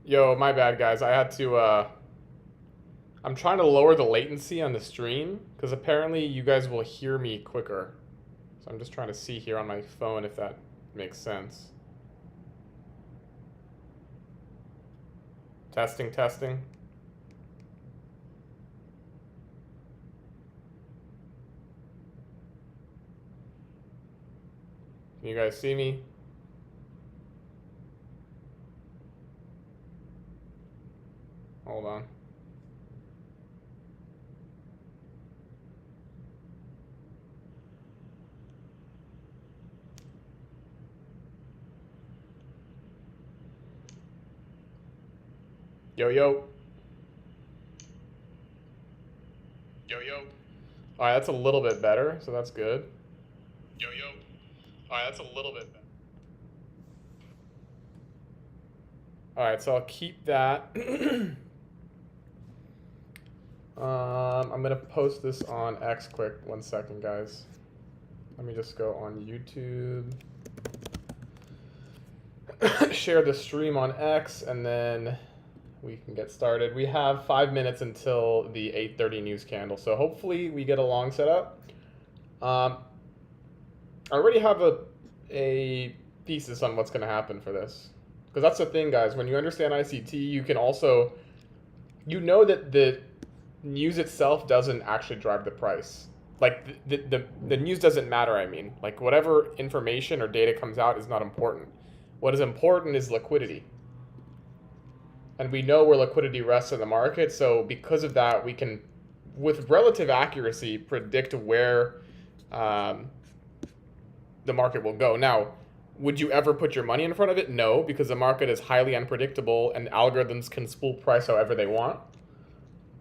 Yo, my bad, guys. I had to, I'm trying to lower the latency on the stream because apparently you guys will hear me quicker. So I'm just trying to see here on my phone if that makes sense. Testing, testing. Can you guys see me? Hold on. Yo, yo. Yo, yo. All right, that's a little bit better, so that's good. Yo, yo. All right, that's a little bit better. All right, so I'll keep that. I'm gonna post this on X quick. 1 second, guys. Let me just go on YouTube. Share the stream on X, and then we can get started. We have 5 minutes until the 8:30 news candle, so hopefully we get a long setup. I already have a thesis on what's going to happen for this. Because that's the thing, guys. When you understand ICT, you can also, you know that the news itself doesn't actually drive the price. Like, the news doesn't matter, I mean. Like, whatever information or data comes out is not important. What is important is liquidity. And we know where liquidity rests in the market, so because of that, we can, with relative accuracy, predict where the market will go. Now, would you ever put your money in front of it? No, because the market is highly unpredictable and algorithms can spool price however they want.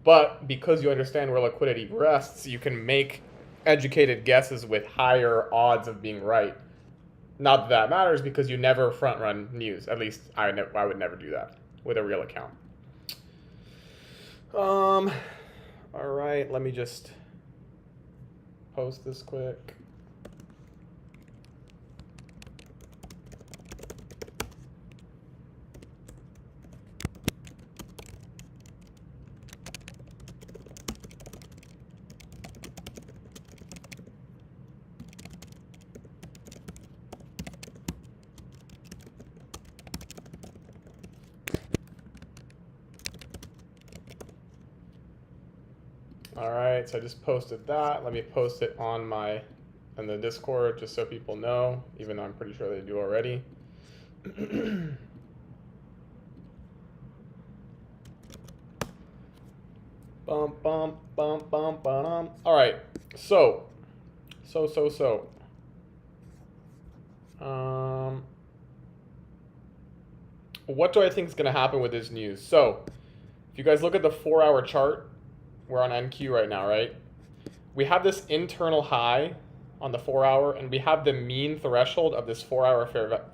But because you understand where liquidity rests, you can make educated guesses with higher odds of being right. Not that that matters because you never front run news. At least I would never do that with a real account. All right, let me just post this quick. All right, so I just posted that. Let me post it on in the Discord just so people know, even though I'm pretty sure they do already. Bum, bum, bum, bum, bum. All right, so. What do I think is going to happen with this news? So, if you guys look at the 4-hour chart, we're on NQ right now, right? We have this internal high on the 4-hour, and we have the mean threshold of this 4-hour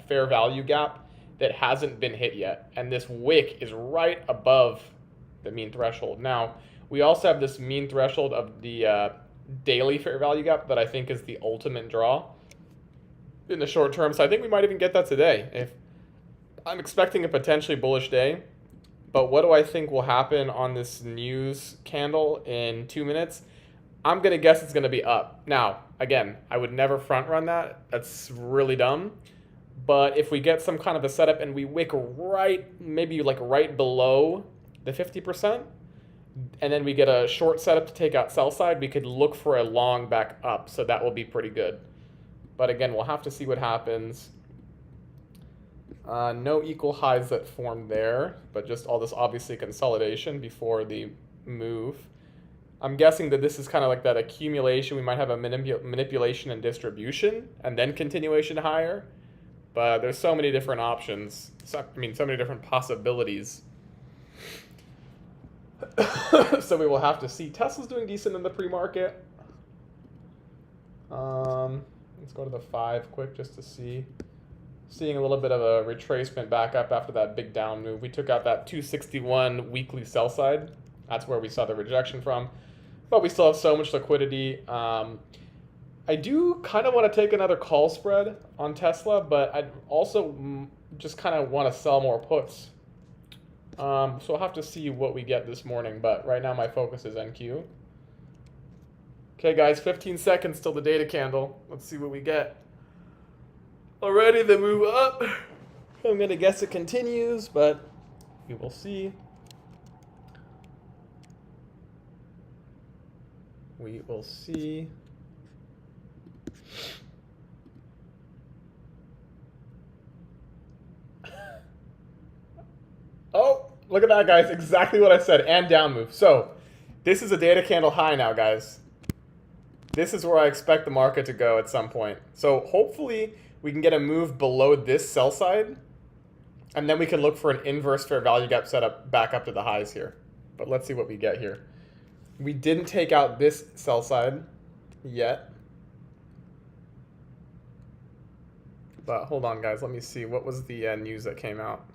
fair value gap that hasn't been hit yet. And this wick is right above the mean threshold. Now, we also have this mean threshold of the daily fair value gap that I think is the ultimate draw in the short term. So I think we might even get that today. If I'm expecting a potentially bullish day. But what do I think will happen on this news candle in 2 minutes? I'm going to guess it's going to be up. Now, again, I would never front run that. That's really dumb. But if we get some kind of a setup and we wick right, maybe like right below the 50%, and then we get a short setup to take out sell side, we could look for a long back up. So that will be pretty good. But again, we'll have to see what happens. No equal highs that formed there, but just all this obviously consolidation before the move. I'm guessing that this is kind of like that accumulation. We might have a manipulation and distribution and then continuation higher. But there's so many different options. So many different possibilities. So we will have to see. Tesla's doing decent in the pre-market. Let's go to the 5 quick just to see. Seeing a little bit of a retracement back up after that big down move. We took out that 261 weekly sell side. That's where we saw the rejection from. But we still have so much liquidity. I do kind of want to take another call spread on Tesla, but I also just kind of want to sell more puts. So I'll have to see what we get this morning, but right now my focus is NQ. Okay, guys, 15 seconds till the data candle. Let's see what we get. Already the move up. I'm gonna guess it continues, but we will see. We will see. Oh, look at that, guys. Exactly what I said. And down move. So this is a data candle high now, guys. This is where I expect the market to go at some point. So hopefully we can get a move below this sell side. And then we can look for an inverse fair value gap setup back up to the highs here. But let's see what we get here. We didn't take out this sell side yet. But hold on, guys. Let me see. What was the news that came out?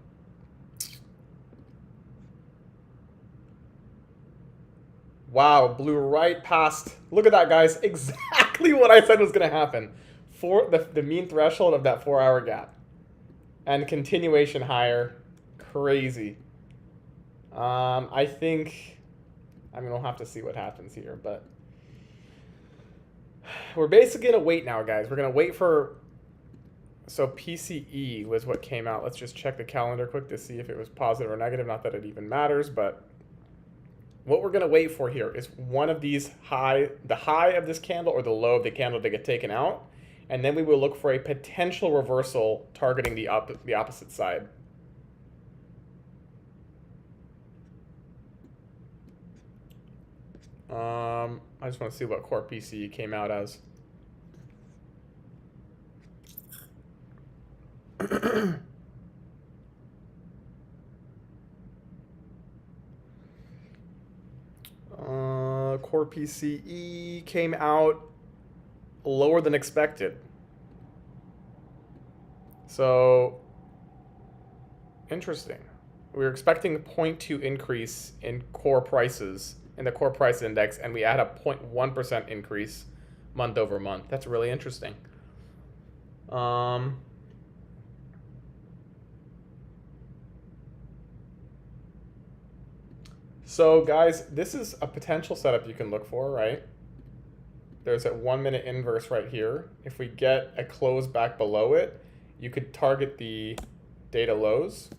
Wow, blew right past. Look at that, guys. Exactly what I said was going to happen. For the mean threshold of that 4-hour gap. And continuation higher. Crazy. I think, I mean, we'll have to see what happens here, but we're basically going to wait now, guys. We're going to wait for, so PCE was what came out. Let's just check the calendar quick to see if it was positive or negative. Not that it even matters, but what we're going to wait for here is one of these the high of this candle or the low of the candle to get taken out. And then we will look for a potential reversal targeting the opposite side. I just want to see what core PCE came out as. Core PCE came out lower than expected. So, interesting. We were expecting a 0.2 increase in core prices in the core price index, and we had a 0.1% increase month over month. That's really interesting. So guys, this is a potential setup you can look for, right? There's a 1-minute inverse right here. If we get a close back below it, you could target the data lows.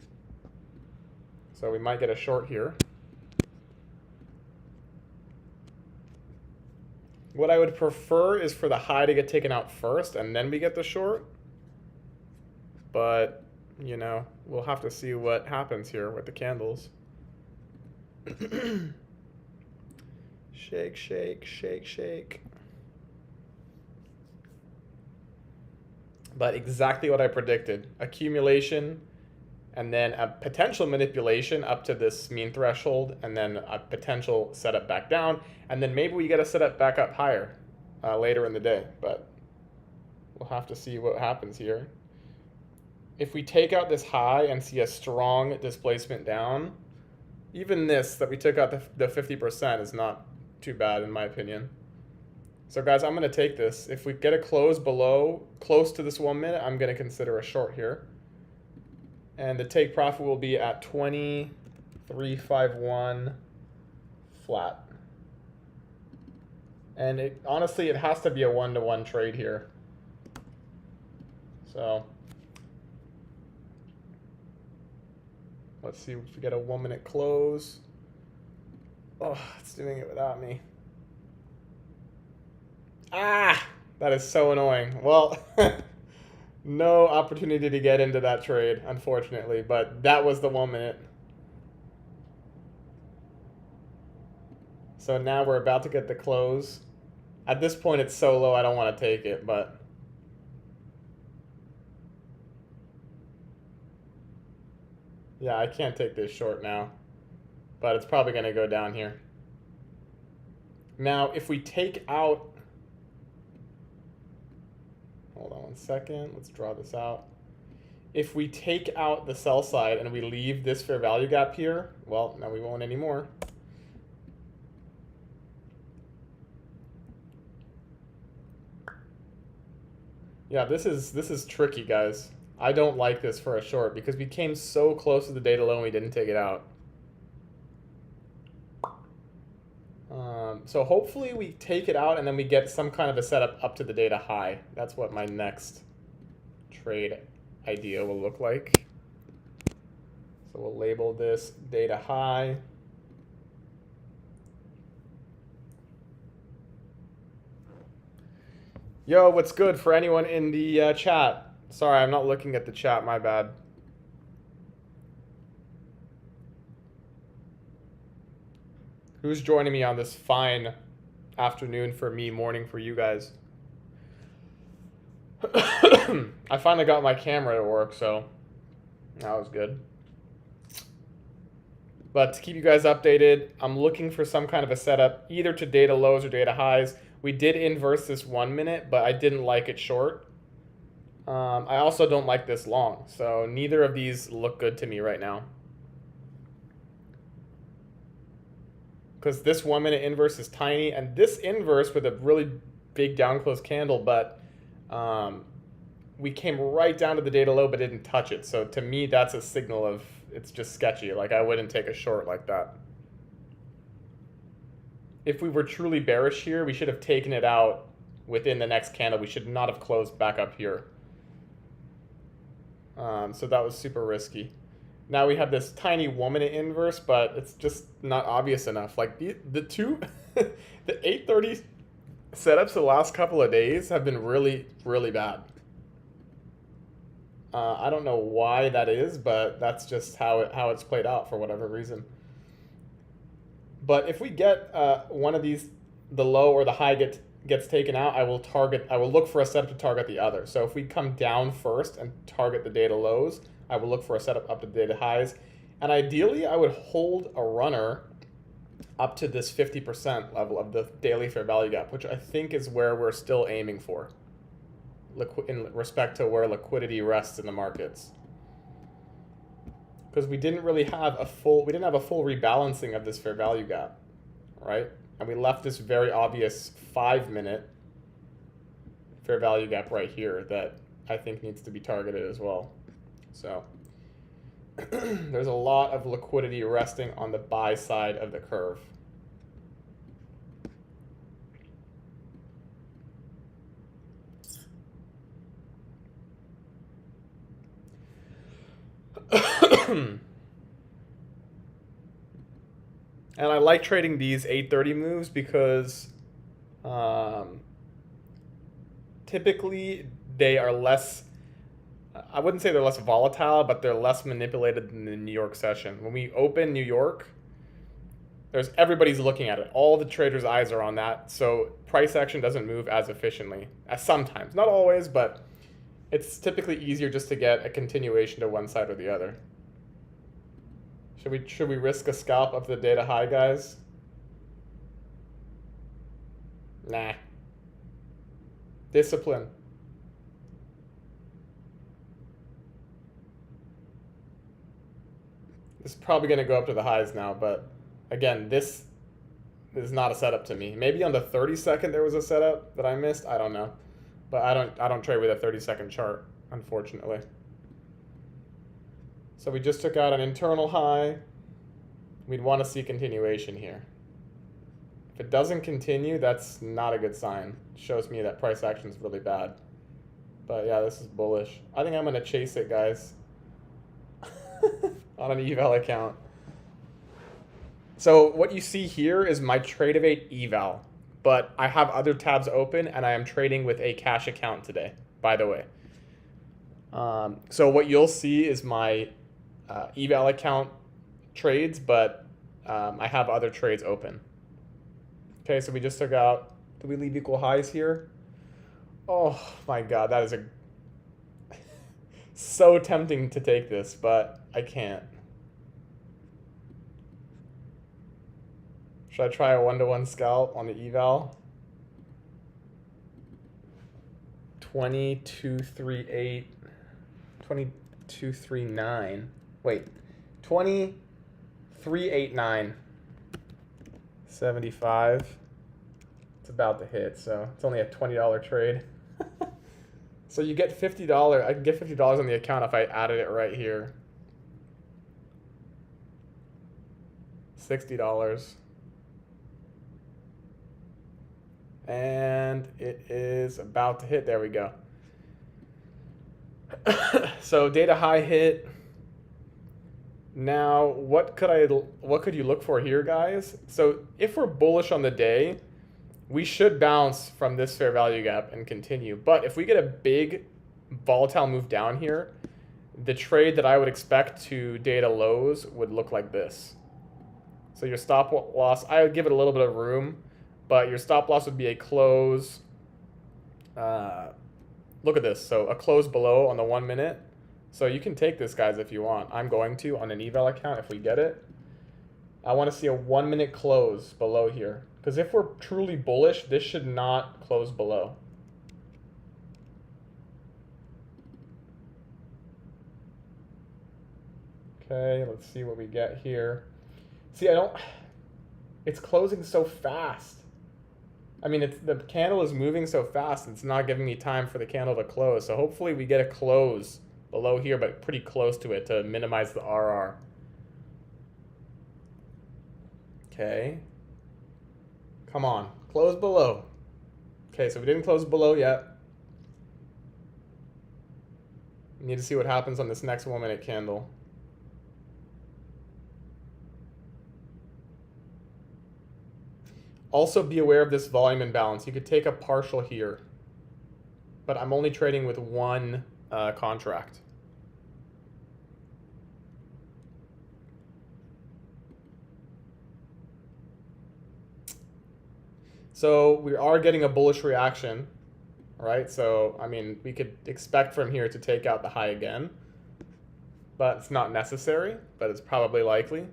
So we might get a short here. What I would prefer is for the high to get taken out first and then we get the short. But, you know, we'll have to see what happens here with the candles. Shake, shake, shake, shake. But exactly what I predicted. Accumulation, and then a potential manipulation up to this mean threshold, and then a potential setup back down, and then maybe we get a setup back up higher later in the day. But we'll have to see what happens here. If we take out this high and see a strong displacement down, even this that we took out the 50% is not too bad in my opinion. So guys, I'm going to take this. If we get a close below, close to this 1 minute, I'm going to consider a short here. And the take profit will be at 23.51 flat. And honestly, it has to be a 1-to-1 trade here. So let's see if we get a 1 minute close. Oh, it's doing it without me. Ah, that is so annoying. Well, no opportunity to get into that trade, unfortunately, but that was the 1 minute. So now we're about to get the close. At this point, it's so low, I don't want to take it, but yeah, I can't take this short now, but it's probably going to go down here. Now, if we take out, hold on 1 second, let's draw this out. If we take out the sell side and we leave this fair value gap here, well, now we won't anymore. Yeah, this is tricky, guys. I don't like this for a short because we came so close to the data low and we didn't take it out. So hopefully we take it out and then we get some kind of a setup up to the data high. That's what my next trade idea will look like. So we'll label this data high. Yo, what's good for anyone in the chat? Sorry, I'm not looking at the chat, my bad. Who's joining me on this fine afternoon for me, morning for you guys? I finally got my camera to work, so that was good. But to keep you guys updated, I'm looking for some kind of a setup, either to data lows or data highs. We did inverse this 1 minute, but I didn't like it short. I also don't like this long, so neither of these look good to me right now. Because this 1 minute inverse is tiny, and this inverse with a really big down close candle, but we came right down to the data low but didn't touch it. So to me, that's a signal of it's just sketchy. Like, I wouldn't take a short like that. If we were truly bearish here, we should have taken it out within the next candle. We should not have closed back up here. So that was super risky. Now we have this tiny 1 minute inverse, but it's just not obvious enough. Like the two, the 8:30 setups the last couple of days have been really, really bad. I don't know why that is, but that's just how it's played out for whatever reason. But if we get one of these, the low or the high gets taken out, I will look for a setup to target the other. So if we come down first and target the data lows, I will look for a setup up to the data highs. And ideally, I would hold a runner up to this 50% level of the daily fair value gap, which I think is where we're still aiming for in respect to where liquidity rests in the markets. Because we didn't have a full rebalancing of this fair value gap, right? And we left this very obvious 5 minute fair value gap right here that I think needs to be targeted as well. So there's a lot of liquidity resting on the buy side of the curve. And I like trading these 8:30 moves because typically they are less, I wouldn't say they're less volatile, but they're less manipulated than the New York session. When we open New York, everybody's looking at it. All the traders' eyes are on that. So price action doesn't move as efficiently as sometimes. Not always, but it's typically easier just to get a continuation to one side or the other. Should we risk a scalp up the data high, guys? Nah. Discipline. This is probably going to go up to the highs now, but again, this is not a setup to me. Maybe on the 30-second there was a setup that I missed. I don't know, but I don't trade with a 30-second chart, unfortunately. So we just took out an internal high. We'd want to see continuation here. If it doesn't continue, that's not a good sign. It shows me that price action is really bad. But yeah, this is bullish. I think I'm going to chase it, guys, on an eval account. So what you see here is my Tradevate eval, but I have other tabs open and I am trading with a cash account today, by the way. So what you'll see is my eval account trades, but I have other trades open. Okay, so we just took out, did we leave equal highs here? Oh my God, that is so tempting to take this, but I can't. Should I try a 1-to-1 scalp on the eval? 2238, 2239. Wait, 2389. 75. It's about to hit, so it's only a $20 trade. So you get $50. I can get $50 on the account if I added it right here. $60. And it is about to hit. There we go. So data high hit. Now, what could you look for here, guys? So if we're bullish on the day, we should bounce from this fair value gap and continue. But if we get a big volatile move down here, the trade that I would expect to data lows would look like this. So your stop loss, I would give it a little bit of room, but your stop loss would be a close. Look at this. So a close below on the 1 minute. So you can take this, guys, if you want. I'm going to on an eval account if we get it. I want to see a 1 minute close below here. Because if we're truly bullish, this should not close below. Okay, let's see what we get here. See, it's closing so fast. I mean, the candle is moving so fast, it's not giving me time for the candle to close. So hopefully we get a close below here, but pretty close to it to minimize the RR. Okay. Come on, close below. Okay, so we didn't close below yet. We need to see what happens on this next 1 minute candle. Also be aware of this volume imbalance. You could take a partial here, but I'm only trading with one contract. So we are getting a bullish reaction, right? So, I mean, we could expect from here to take out the high again, but it's not necessary, but it's probably likely.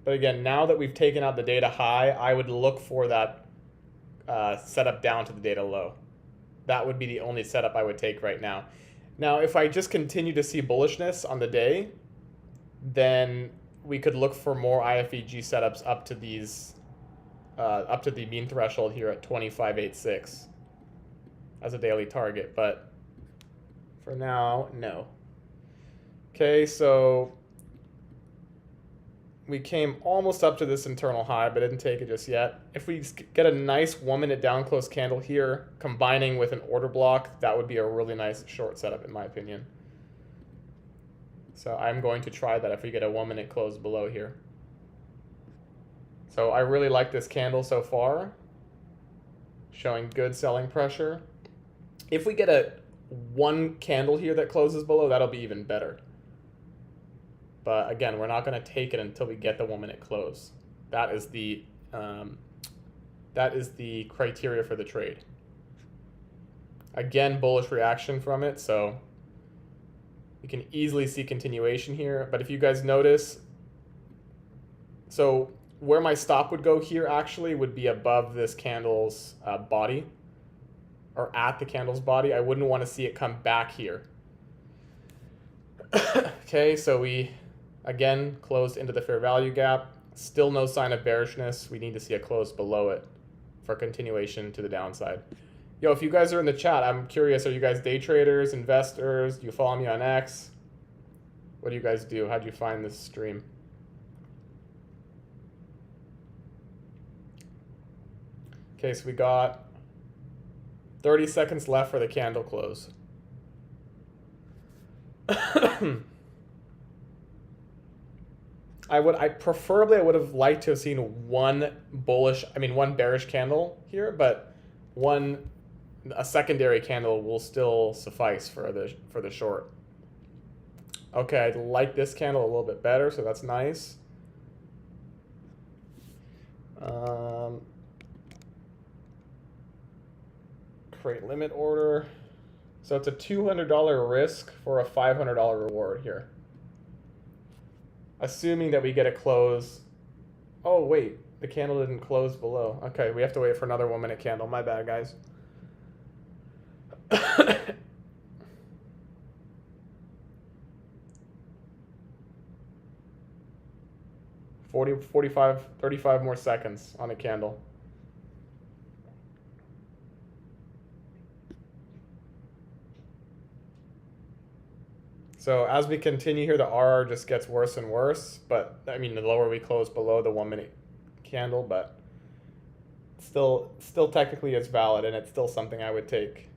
But again, now that we've taken out the data high, I would look for that setup down to the data low. That would be the only setup I would take right now. Now, if I just continue to see bullishness on the day, then we could look for more IFEG setups up to these, up to the mean threshold here at 25.86 as a daily target. But for now, no. Okay, so we came almost up to this internal high, but didn't take it just yet. If we get a nice 1 minute down close candle here, combining with an order block, that would be a really nice short setup in my opinion. So I'm going to try that if we get a 1 minute close below here. So I really like this candle so far, showing good selling pressure. If we get a one candle here that closes below, that'll be even better. But again, we're not going to take it until we get the 1 minute close. That is the criteria for the trade. Again, bullish reaction from it, so you can easily see continuation here. But if you guys notice, so where my stop would go here actually would be above this candle's body, or at the candle's body. I wouldn't want to see it come back here. Okay, so we again closed into the fair value gap. Still no sign of bearishness. We need to see a close below it for continuation to the downside. Yo, if you guys are in the chat, I'm curious, are you guys day traders, investors? Do you follow me on X? What do you guys do? How'd you find this stream? Okay, so we got 30 seconds left for the candle close. I preferably would have liked to have seen one bearish candle here, but a secondary candle will still suffice for the short. Okay, I like this candle a little bit better, so that's nice. Create limit order. So it's a $200 risk for a $500 reward here. Assuming that we get a close. Oh, wait. The candle didn't close below. Okay, we have to wait for another 1 minute candle. My bad, guys. 35 more seconds on a candle. So as we continue here, the RR just gets worse and worse. But I mean, the lower we close below the 1 minute candle, but still technically is valid, and it's still something I would take.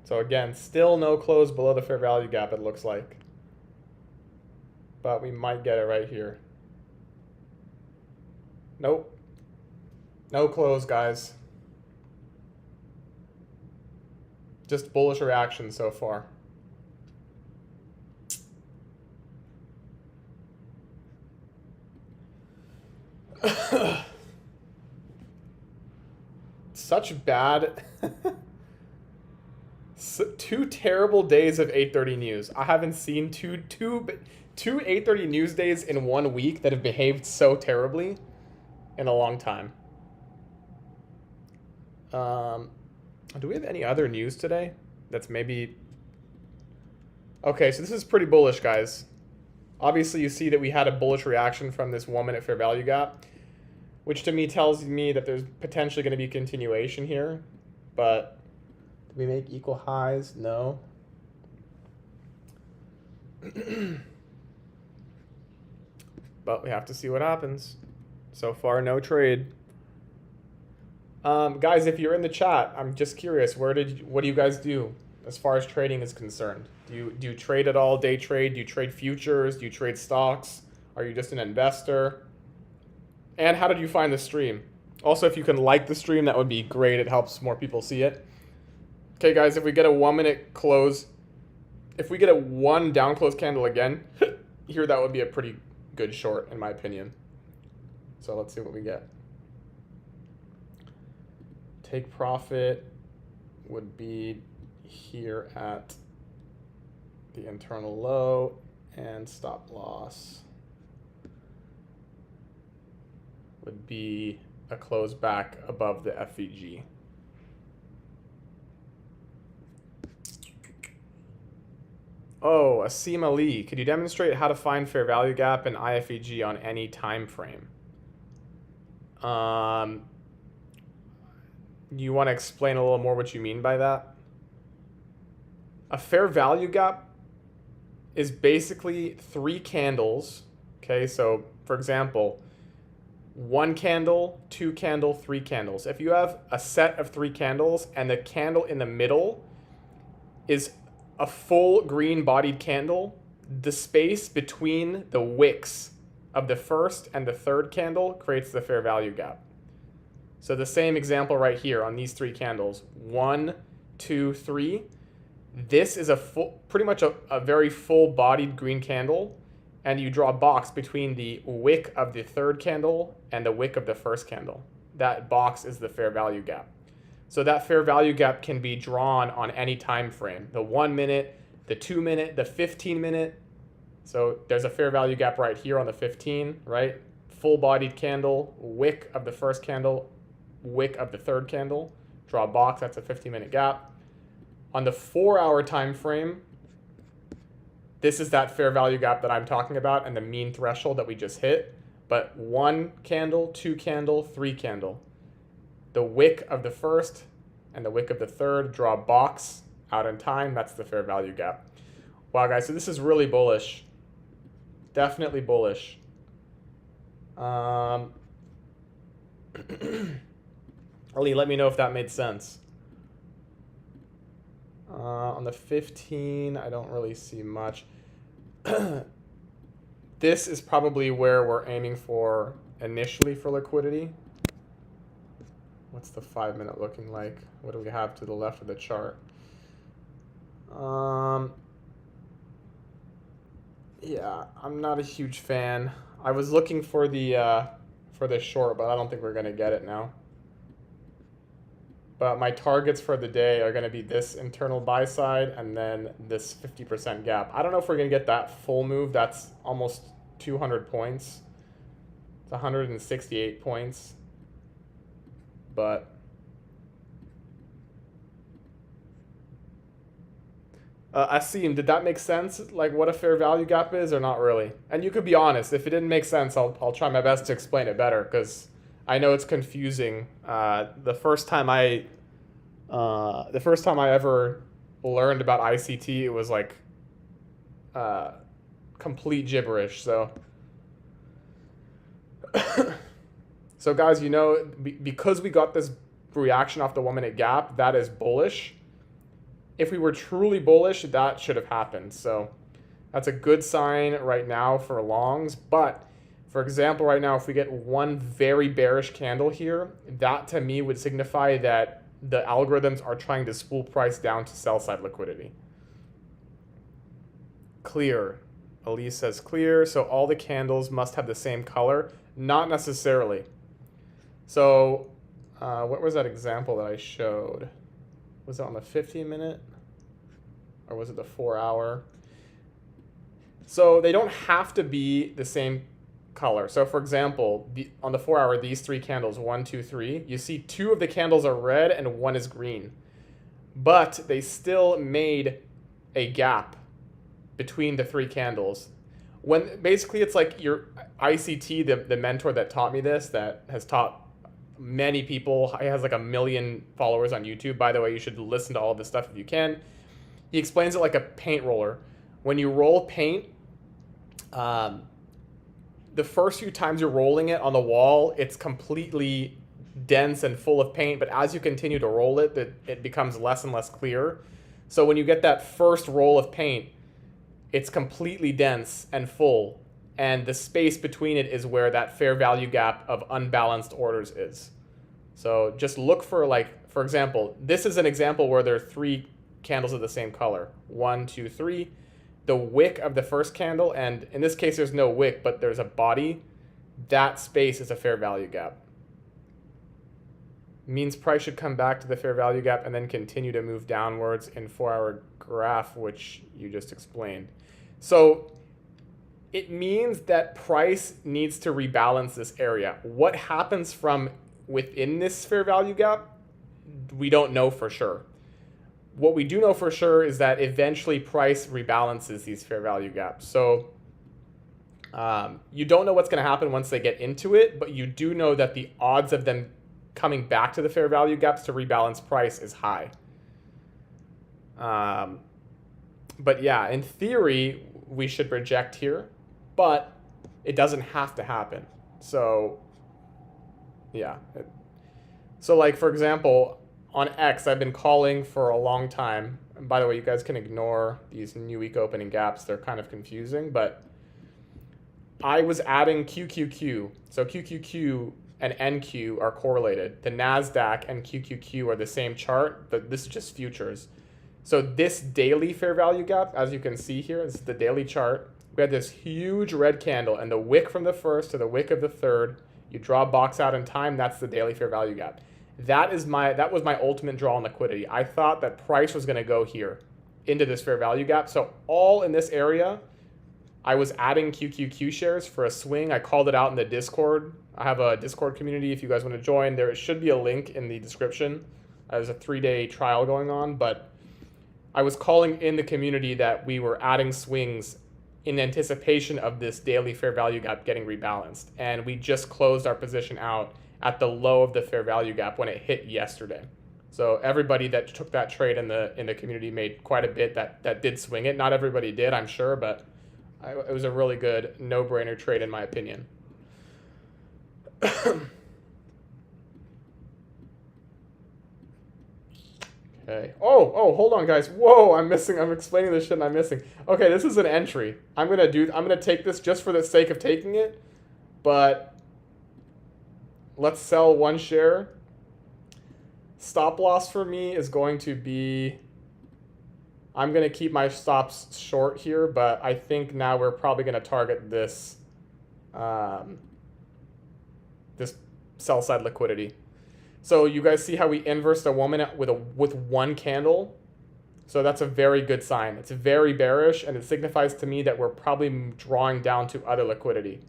So again, still no close below the fair value gap, it looks like. But we might get it right here. Nope. No close, guys. Just bullish reaction so far. Such bad... 2 terrible days of 8:30 news. I haven't seen two 8:30 news days in 1 week that have behaved so terribly in a long time. Do we have any other news today that's maybe... Okay, so this is pretty bullish, guys. Obviously, you see that we had a bullish reaction from this 1 minute fair value gap, which to me tells me that there's potentially going to be continuation here. But did we make equal highs? No. But we have to see what happens. So far, no trade. Guys, if you're in the chat, I'm just curious, what do you guys do as far as trading is concerned? Do you trade at all, day trade? Do you trade futures? Do you trade stocks? Are you just an investor? And how did you find the stream? Also, if you can like the stream, that would be great. It helps more people see it. Okay, guys, if we get a 1 minute close, if we get a 1 down close candle again, here that would be a pretty good short, in my opinion. So let's see what we get. Take profit would be here at the internal low, and stop loss would be a close back above the FVG. Oh, Asim Ali, could you demonstrate how to find fair value gap and IFEG on any time frame? You want to explain a little more what you mean by that? A fair value gap is basically 3 candles. Okay, so for example, 1 candle, 2 candle, 3 candles. If you have a set of 3 candles and the candle in the middle is a full green bodied candle, the space between the wicks of the first and the third candle creates the fair value gap. So the same example right here on these 3 candles, 1, 2, 3. This is a pretty much a very full bodied green candle, and you draw a box between the wick of the third candle and the wick of the first candle. That box is the fair value gap. So that fair value gap can be drawn on any time frame, the 1 minute, the 2 minute, the 15 minute. So there's a fair value gap right here on the 15, right? Full bodied candle, wick of the first candle, wick of the third candle, draw a box, that's a 15-minute gap. On the 4-hour time frame, this is that fair value gap that I'm talking about and the mean threshold that we just hit. But 1 candle, 2 candle, 3 candle. The wick of the first and the wick of the third, draw a box out in time, that's the fair value gap. Wow, guys, so this is really bullish. Definitely bullish. Ali, let me know if that made sense. On the 15, I don't really see much. This is probably where we're aiming for initially for liquidity. What's the 5 minute looking like? What do we have to the left of the chart? Yeah, I'm not a huge fan. I was looking for the short, but I don't think we're gonna get it now. But my targets for the day are going to be this internal buy side and then this 50% gap. I don't know if we're going to get that full move. That's almost 200 points. It's 168 points. But Asim, did that make sense? Like what a fair value gap is or not really? And you could be honest. If it didn't make sense, I'll try my best to explain it better because I know it's confusing. The first time I The first time I ever learned about ICT, it was like complete gibberish. So, so guys, you know, because we got this reaction off the 1 minute gap, that is bullish. If we were truly bullish, that should have happened. So that's a good sign right now for longs. But for example, right now, if we get one very bearish candle here, that to me would signify that the algorithms are trying to spool price down to sell side liquidity. Clear. Elise says clear. So all the candles must have the same color. Not necessarily. So what was that example that I showed? Was it on the 15-minute? Or was it the 4-hour? So they don't have to be the same color. So for example, on the 4-hour, these three candles, 1, 2, 3, you see two of the candles are red and one is green. But they still made a gap between the three candles. When basically it's like your ICT, the mentor that taught me this, that has taught many people, he has like 1 million followers on YouTube. By the way, you should listen to all this stuff if you can. He explains it like a paint roller. When you roll paint, the first few times you're rolling it on the wall, it's completely dense and full of paint. But as you continue to roll it, it becomes less and less clear. So when you get that first roll of paint, it's completely dense and full. And the space between it is where that fair value gap of unbalanced orders is. So just look for, like, for example, this is an example where there are three candles of the same color. 1, 2, 3. The wick of the first candle, and in this case there's no wick, but there's a body. That space is a fair value gap. Means price should come back to the fair value gap and then continue to move downwards in 4-hour graph, which you just explained. So it means that price needs to rebalance this area. What happens from within this fair value gap, we don't know for sure. What we do know for sure is that eventually price rebalances these fair value gaps. So you don't know what's going to happen once they get into it, but you do know that the odds of them coming back to the fair value gaps to rebalance price is high. But yeah, in theory, we should reject here, but it doesn't have to happen. So yeah. So like, for example, on X, I've been calling for a long time. And by the way, you guys can ignore these new week opening gaps. They're kind of confusing, but I was adding QQQ. So QQQ and NQ are correlated. The NASDAQ and QQQ are the same chart, but this is just futures. So this daily fair value gap, as you can see here, this is the daily chart. We had this huge red candle, and the wick from the first to the wick of the third, you draw a box out in time, that's the daily fair value gap. That was my ultimate draw on liquidity. I thought that price was going to go here into this fair value gap. So all in this area, I was adding QQQ shares for a swing. I called it out in the Discord. I have a Discord community if you guys want to join. There should be a link in the description. There's a 3-day trial going on, but I was calling in the community that we were adding swings in anticipation of this daily fair value gap getting rebalanced. And we just closed our position out at the low of the fair value gap when it hit yesterday. So everybody that took that trade in the community made quite a bit that did swing it. Not everybody did, I'm sure, but it was a really good no-brainer trade in my opinion. Okay. Oh, hold on, guys. Whoa, I'm explaining this shit and I'm missing. Okay, this is an entry. I'm gonna take this just for the sake of taking it, but let's sell one share. Stop loss for me is going to be, I'm going to keep my stops short here, but I think now we're probably going to target this this sell side liquidity. So you guys see how we inversed a 1 minute with one candle? So that's a very good sign. It's very bearish, and it signifies to me that we're probably drawing down to other liquidity.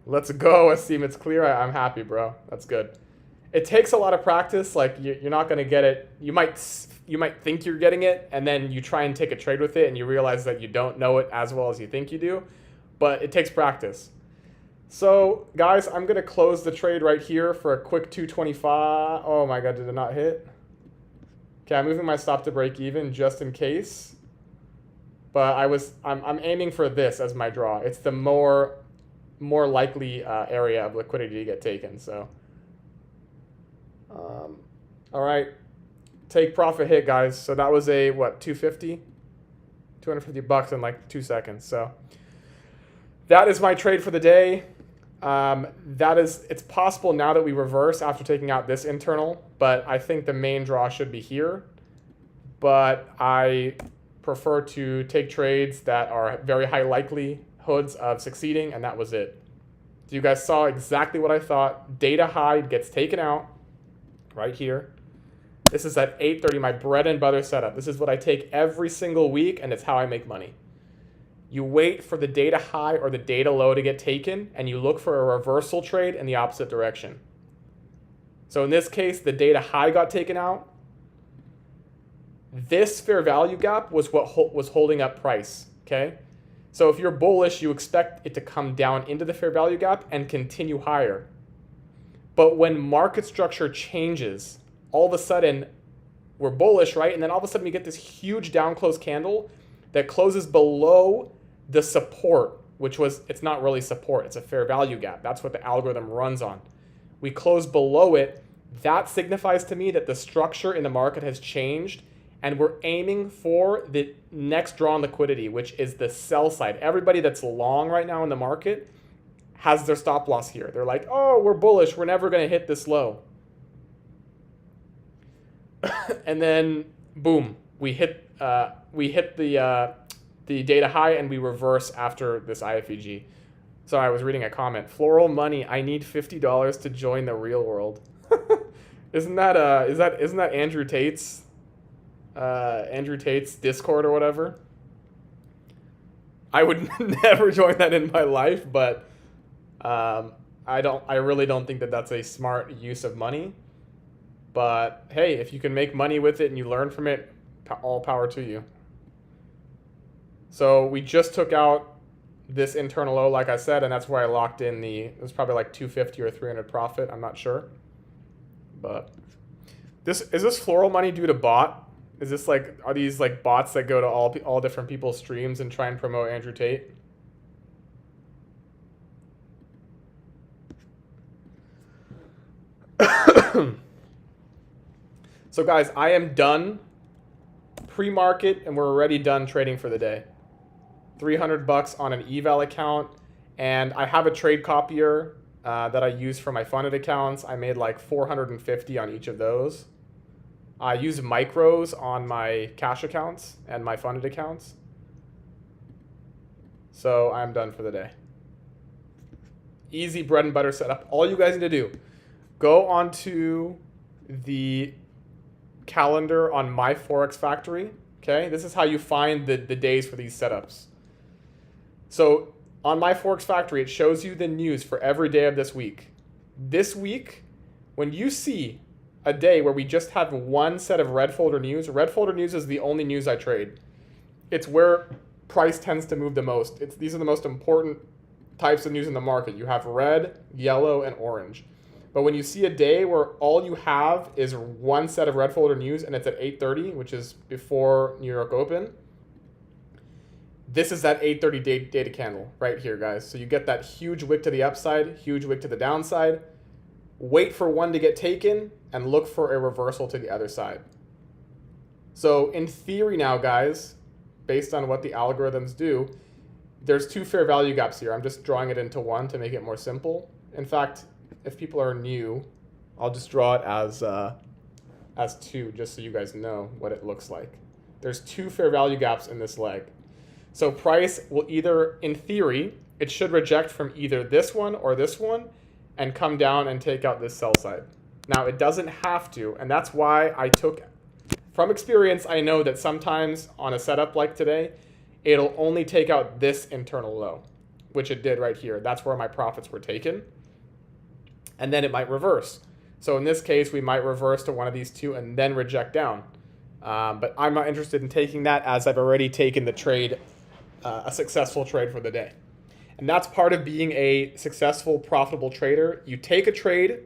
Let's go, Asim. It's clear. I'm happy, bro. That's good. It takes a lot of practice. Like, you're not going to get it. You might think you're getting it, and then you try and take a trade with it, and you realize that you don't know it as well as you think you do. But it takes practice. So, guys, I'm going to close the trade right here for a quick 225. Oh my God, did it not hit? Okay, I'm moving my stop to break even just in case. But I'm aiming for this as my draw. It's the more likely area of liquidity to get taken. So, all right, take profit hit, guys. So that was a what, 250? 250 bucks in like 2 seconds. So that is my trade for the day. It's possible now that we reverse after taking out this internal, but I think the main draw should be here. But I prefer to take trades that are very high likelihoods of succeeding, and that was it. So you guys saw exactly what I thought. Data high gets taken out right here. This is at 8:30, my bread and butter setup. This is what I take every single week, and it's how I make money. You wait for the data high or the data low to get taken, and you look for a reversal trade in the opposite direction. So in this case, the data high got taken out. This fair value gap was what was holding up price, okay? So if you're bullish, you expect it to come down into the fair value gap and continue higher. But when market structure changes, all of a sudden we're bullish, right? And then all of a sudden we get this huge down close candle that closes below the support, which was, it's not really support, it's a fair value gap. That's what the algorithm runs on. We close below it. That signifies to me that the structure in the market has changed, and we're aiming for the next draw on liquidity, which is the sell side. Everybody that's long right now in the market has their stop loss here. They're like, oh, we're bullish, we're never gonna hit this low. And then boom, we hit the data high, and we reverse after this IFEG. So I was reading a comment. Floral money. I need $50 to join the real world. Isn't that Andrew Tate's Discord or whatever? I would never join that in my life, but I really don't think that that's a smart use of money. But hey, if you can make money with it and you learn from it, all power to you. So we just took out this internal low, like I said, and that's where I locked in it was probably like 250 or 300 profit. I'm not sure. But is this floral money due to bot? Is this like, are these like bots that go to all different people's streams and try and promote Andrew Tate? So guys, I am done pre-market, and we're already done trading for the day. 300 bucks on an eval account, and I have a trade copier that I use for my funded accounts. I made like 450 on each of those. I use micros on my cash accounts and my funded accounts. So I'm done for the day. Easy bread and butter setup. All you guys need to do, go onto the calendar on My Forex Factory. Okay, this is how you find the days for these setups. So on My Forex Factory, it shows you the news for every day of this week. This week, when you see a day where we just have one set of red folder news is the only news I trade. It's where price tends to move the most. These are the most important types of news in the market. You have red, yellow, and orange. But when you see a day where all you have is one set of red folder news and it's at 8:30, which is before New York Open, this is that 8:30 data candle right here, guys. So you get that huge wick to the upside, huge wick to the downside. Wait for one to get taken and look for a reversal to the other side. So in theory now, guys, based on what the algorithms do, there's two fair value gaps here. I'm just drawing it into one to make it more simple. In fact, if people are new, I'll just draw it as two, just so you guys know what it looks like. There's two fair value gaps in this leg. So price will either, in theory, it should reject from either this one or this one and come down and take out this sell side. Now, it doesn't have to, and that's why I took, from experience, I know that sometimes on a setup like today, it'll only take out this internal low, which it did right here. That's where my profits were taken. And then it might reverse. So in this case, we might reverse to one of these two and then reject down. But I'm not interested in taking that, as I've already taken the trade, a successful trade for the day. And that's part of being a successful, profitable trader. You take a trade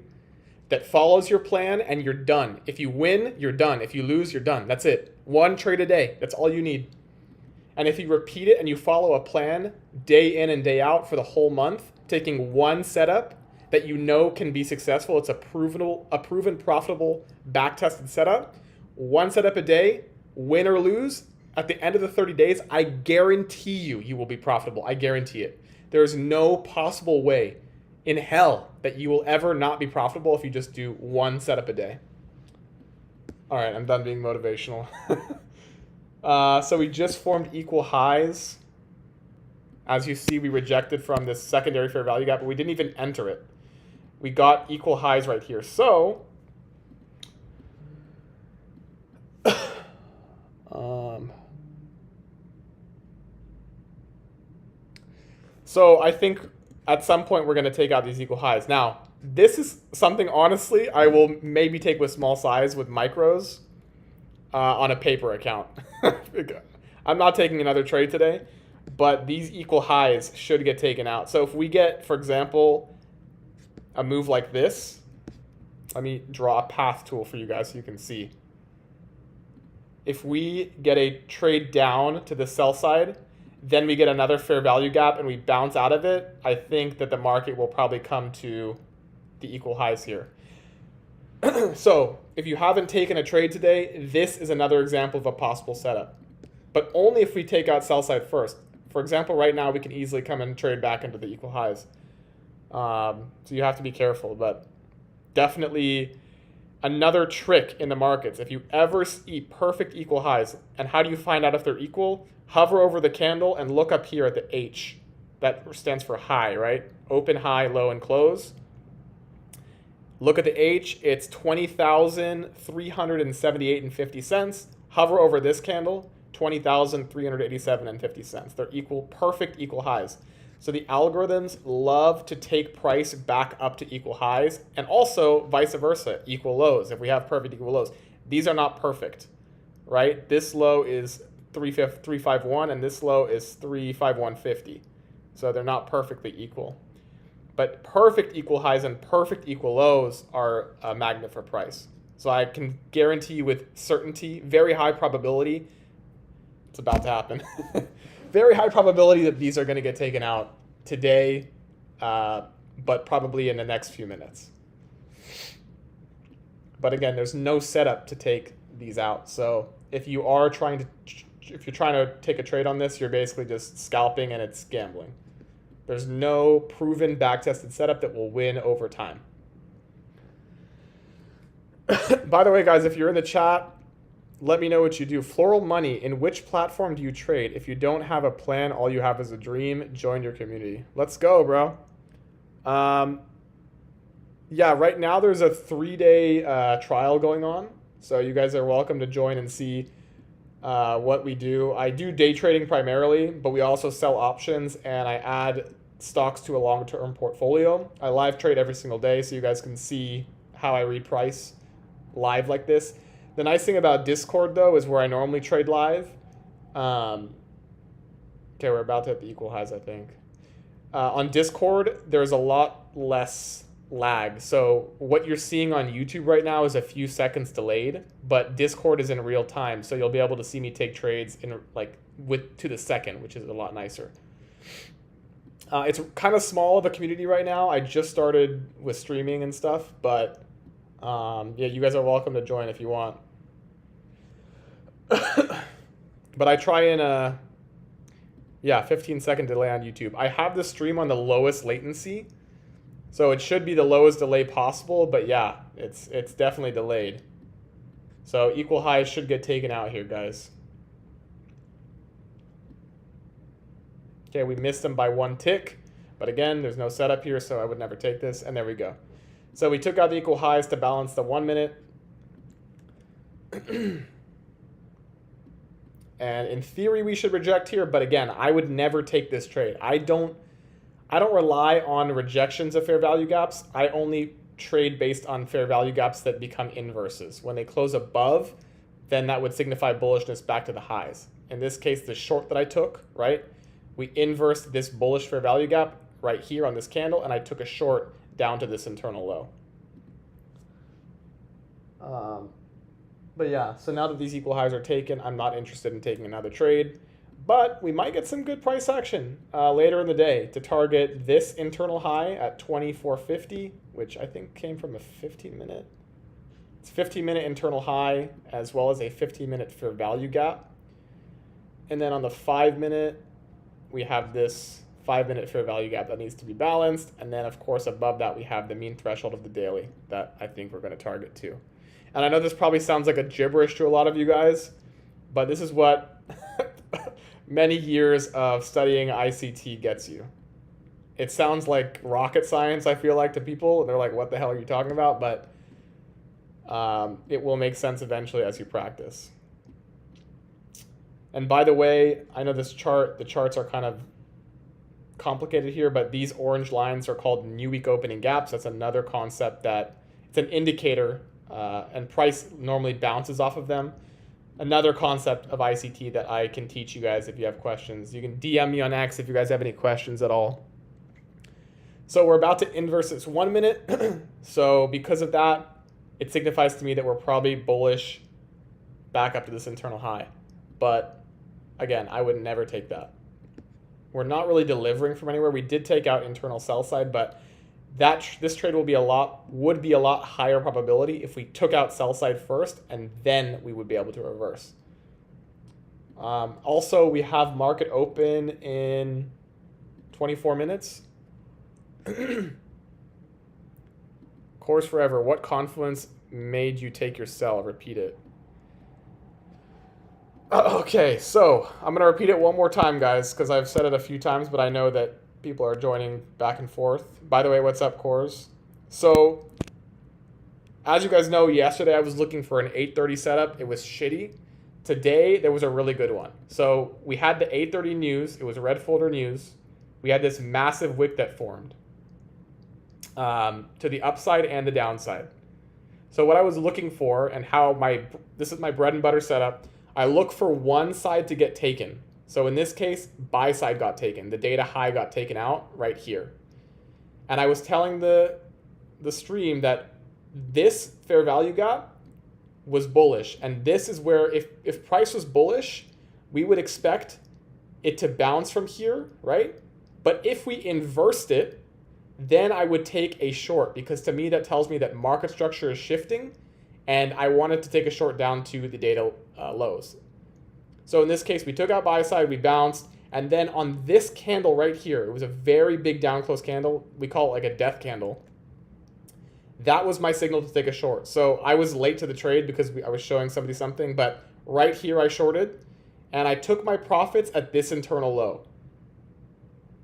that follows your plan and you're done. If you win, you're done. If you lose, you're done. That's it. One trade a day. That's all you need. And if you repeat it and you follow a plan day in and day out for the whole month, taking one setup that you know can be successful, it's a proven profitable, back-tested setup, one setup a day, win or lose, at the end of the 30 days, I guarantee you will be profitable. I guarantee it. There is no possible way in hell that you will ever not be profitable if you just do one setup a day. All right, I'm done being motivational. So we just formed equal highs. As you see, we rejected from this secondary fair value gap, but we didn't even enter it. We got equal highs right here. So So I think at some point we're going to take out these equal highs. Now, this is something, honestly, I will maybe take with small size with micros on a paper account. I'm not taking another trade today, but these equal highs should get taken out. So if we get, for example, a move like this, let me draw a path tool for you guys so you can see. If we get a trade down to the sell side, then we get another fair value gap and we bounce out of it, I think that the market will probably come to the equal highs here. So if you haven't taken a trade today, this is another example of a possible setup, but only if we take out sell side first. For example, right now we can easily come and trade back into the equal highs. So you have to be careful, but definitely another trick in the markets. If you ever see perfect equal highs, and how do you find out if they're equal? Hover over the candle and look up here at the H. That stands for high, right? Open, high, low, and close. Look at the H. It's 20,378.50 cents. Hover over this candle, 20,387.50 cents. They're equal, perfect equal highs. So the algorithms love to take price back up to equal highs, and also vice versa, equal lows. If we have perfect equal lows, these are not perfect, right? This low is 351 and this low is 351.50. So they're not perfectly equal. But perfect equal highs and perfect equal lows are a magnet for price. So I can guarantee you with certainty, very high probability, it's about to happen. Very high probability that these are going to get taken out today, but probably in the next few minutes. But again, there's no setup to take these out. So if you're trying to take a trade on this, you're basically just scalping and it's gambling. There's no proven back-tested setup that will win over time. By the way, guys, if you're in the chat, let me know what you do. Floral Money, in which platform do you trade? If you don't have a plan, all you have is a dream, join your community. Let's go, bro. Yeah, right now there's a 3-day trial going on. So you guys are welcome to join and see what we do. I do day trading primarily, but we also sell options and I add stocks to a long-term portfolio. I live trade every single day so you guys can see how I read price live like this. The nice thing about Discord, though, is where I normally trade live. Okay, we're about to hit the equal highs, I think. On Discord, there's a lot less lag. So what you're seeing on YouTube right now is a few seconds delayed, but Discord is in real time, so you'll be able to see me take trades in to the second, which is a lot nicer. It's kind of small of a community right now. I just started with streaming and stuff, but yeah, you guys are welcome to join if you want. But I try in 15-second delay on YouTube. I have the stream on the lowest latency, so it should be the lowest delay possible, but yeah, it's definitely delayed. So equal highs should get taken out here, guys. Okay, we missed them by 1 tick, but again, there's no setup here, so I would never take this, and there we go. So we took out the equal highs to balance the 1 minute. And in theory, we should reject here. But again, I would never take this trade. I don't rely on rejections of fair value gaps. I only trade based on fair value gaps that become inverses. When they close above, then that would signify bullishness back to the highs. In this case, the short that I took, right, we inversed this bullish fair value gap right here on this candle, and I took a short down to this internal low. But yeah, so now that these equal highs are taken, I'm not interested in taking another trade. But we might get some good price action later in the day to target this internal high at 24.50, which I think came from a 15-minute. It's 15-minute internal high as well as a 15-minute fair value gap. And then on the 5-minute, we have this 5-minute fair value gap that needs to be balanced. And then, of course, above that, we have the mean threshold of the daily that I think we're going to target too. And I know this probably sounds like a gibberish to a lot of you guys, but this is what many years of studying ICT gets you. It sounds like rocket science, I feel like, to people. They're like, what the hell are you talking about? But it will make sense eventually as you practice. And by the way, I know the charts are kind of complicated here, but these orange lines are called new week opening gaps. That's another concept that it's an indicator, and price normally bounces off of them. Another concept of ICT that I can teach you guys if you have questions. You can DM me on X if you guys have any questions at all. So we're about to inverse this 1 minute. So because of that, it signifies to me that we're probably bullish back up to this internal high. But again, I would never take that. We're not really delivering from anywhere. We did take out internal sell side, but this trade would be a lot higher probability if we took out sell side first, and then we would be able to reverse. Also, we have market open in 24 minutes. Course forever. What confluence made you take your sell? Repeat it. Okay, so I'm going to repeat it one more time, guys, because I've said it a few times, but I know that people are joining back and forth. By the way, what's up, Cores? So, as you guys know, yesterday I was looking for an 8:30 setup. It was shitty. Today, there was a really good one. So, we had the 8:30 news. It was red folder news. We had this massive wick that formed to the upside and the downside. So, what I was looking for and this is my bread and butter setup, I look for one side to get taken. So in this case, buy side got taken. The data high got taken out right here. And I was telling the stream that this fair value gap was bullish. And this is where if price was bullish, we would expect it to bounce from here, right? But if we inversed it, then I would take a short, because to me that tells me that market structure is shifting and I wanted to take a short down to the data lows. So in this case, we took out buy side, we bounced, and then on this candle right here, it was a very big down close candle. We call it like a death candle. That was my signal to take a short. So I was late to the trade because I was showing somebody something, but right here I shorted, and I took my profits at this internal low.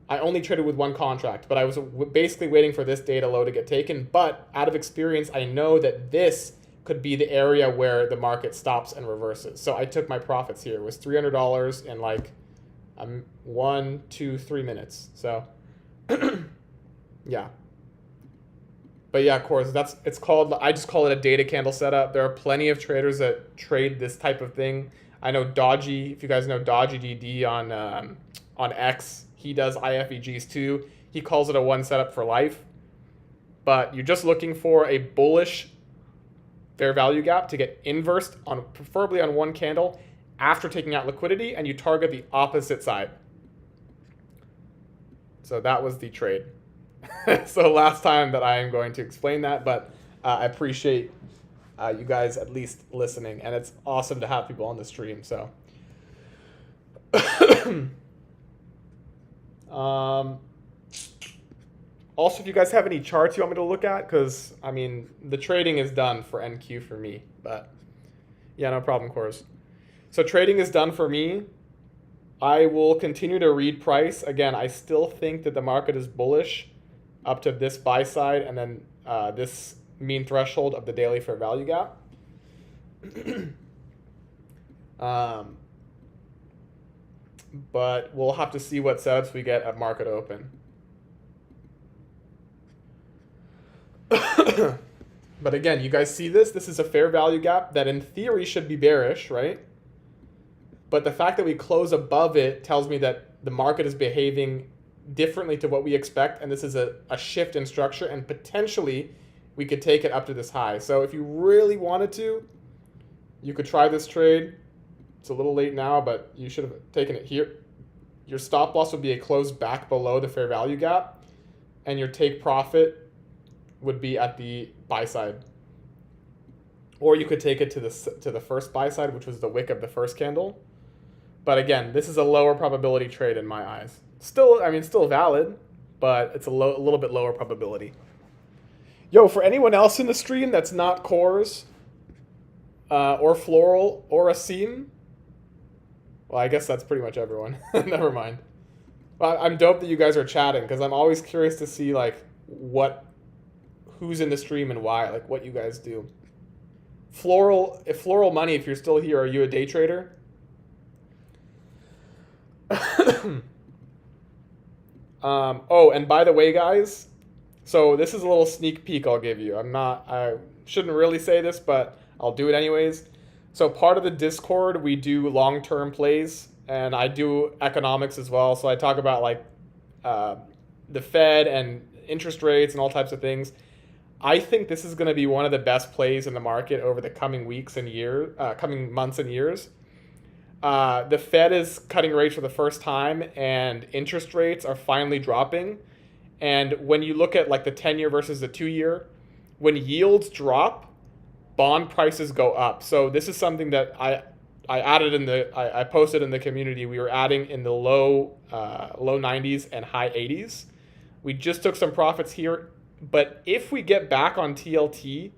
I only traded with one contract, but I was basically waiting for this data low to get taken. But out of experience, I know that this could be the area where the market stops and reverses. So I took my profits here. It was $300 in like 1, 2, 3 minutes. So yeah. But yeah, of course, I just call it a data candle setup. There are plenty of traders that trade this type of thing. I know Dodgy, if you guys know Dodgy DD on X, he does IFEGs too. He calls it a one setup for life. But you're just looking for a bullish fair value gap to get inversed on, preferably on one candle after taking out liquidity, and you target the opposite side. So that was the trade. So last time that I am going to explain that, but I appreciate you guys at least listening, and it's awesome to have people on the stream. So also, if you guys have any charts you want me to look at, because I mean the trading is done for NQ for me, but yeah, no problem, Cores. So trading is done for me. I will continue to read price. Again, I still think that the market is bullish up to this buy side and then this mean threshold of the daily fair value gap. But we'll have to see what setups we get at market open. But again, you guys see this? This is a fair value gap that in theory should be bearish, right? But the fact that we close above it tells me that the market is behaving differently to what we expect, and this is a shift in structure, and potentially we could take it up to this high. So if you really wanted to, you could try this trade. It's a little late now, but you should have taken it here. Your stop loss would be a close back below the fair value gap, and your take profit would be at the buy side. Or you could take it to the first buy side, which was the wick of the first candle. But again, this is a lower probability trade in my eyes. Still, I mean, still valid, but it's a little bit lower probability. Yo, for anyone else in the stream that's not cores, or floral, or a seam, well, I guess that's pretty much everyone. Never mind. Well, I'm dope that you guys are chatting, because I'm always curious to see like who's in the stream and why, like what you guys do. Floral money, if you're still here, are you a day trader? Oh, and by the way, guys, so this is a little sneak peek I'll give you. I shouldn't really say this, but I'll do it anyways. So part of the Discord, we do long-term plays, and I do economics as well. So I talk about like the Fed and interest rates and all types of things. I think this is going to be one of the best plays in the market over the coming weeks and coming months and years. The Fed is cutting rates for the first time, and interest rates are finally dropping. And when you look at like the 10-year versus the 2-year, when yields drop, bond prices go up. So this is something that I posted in the community. We were adding in the low 90s and high 80s. We just took some profits here. But if we get back on TLT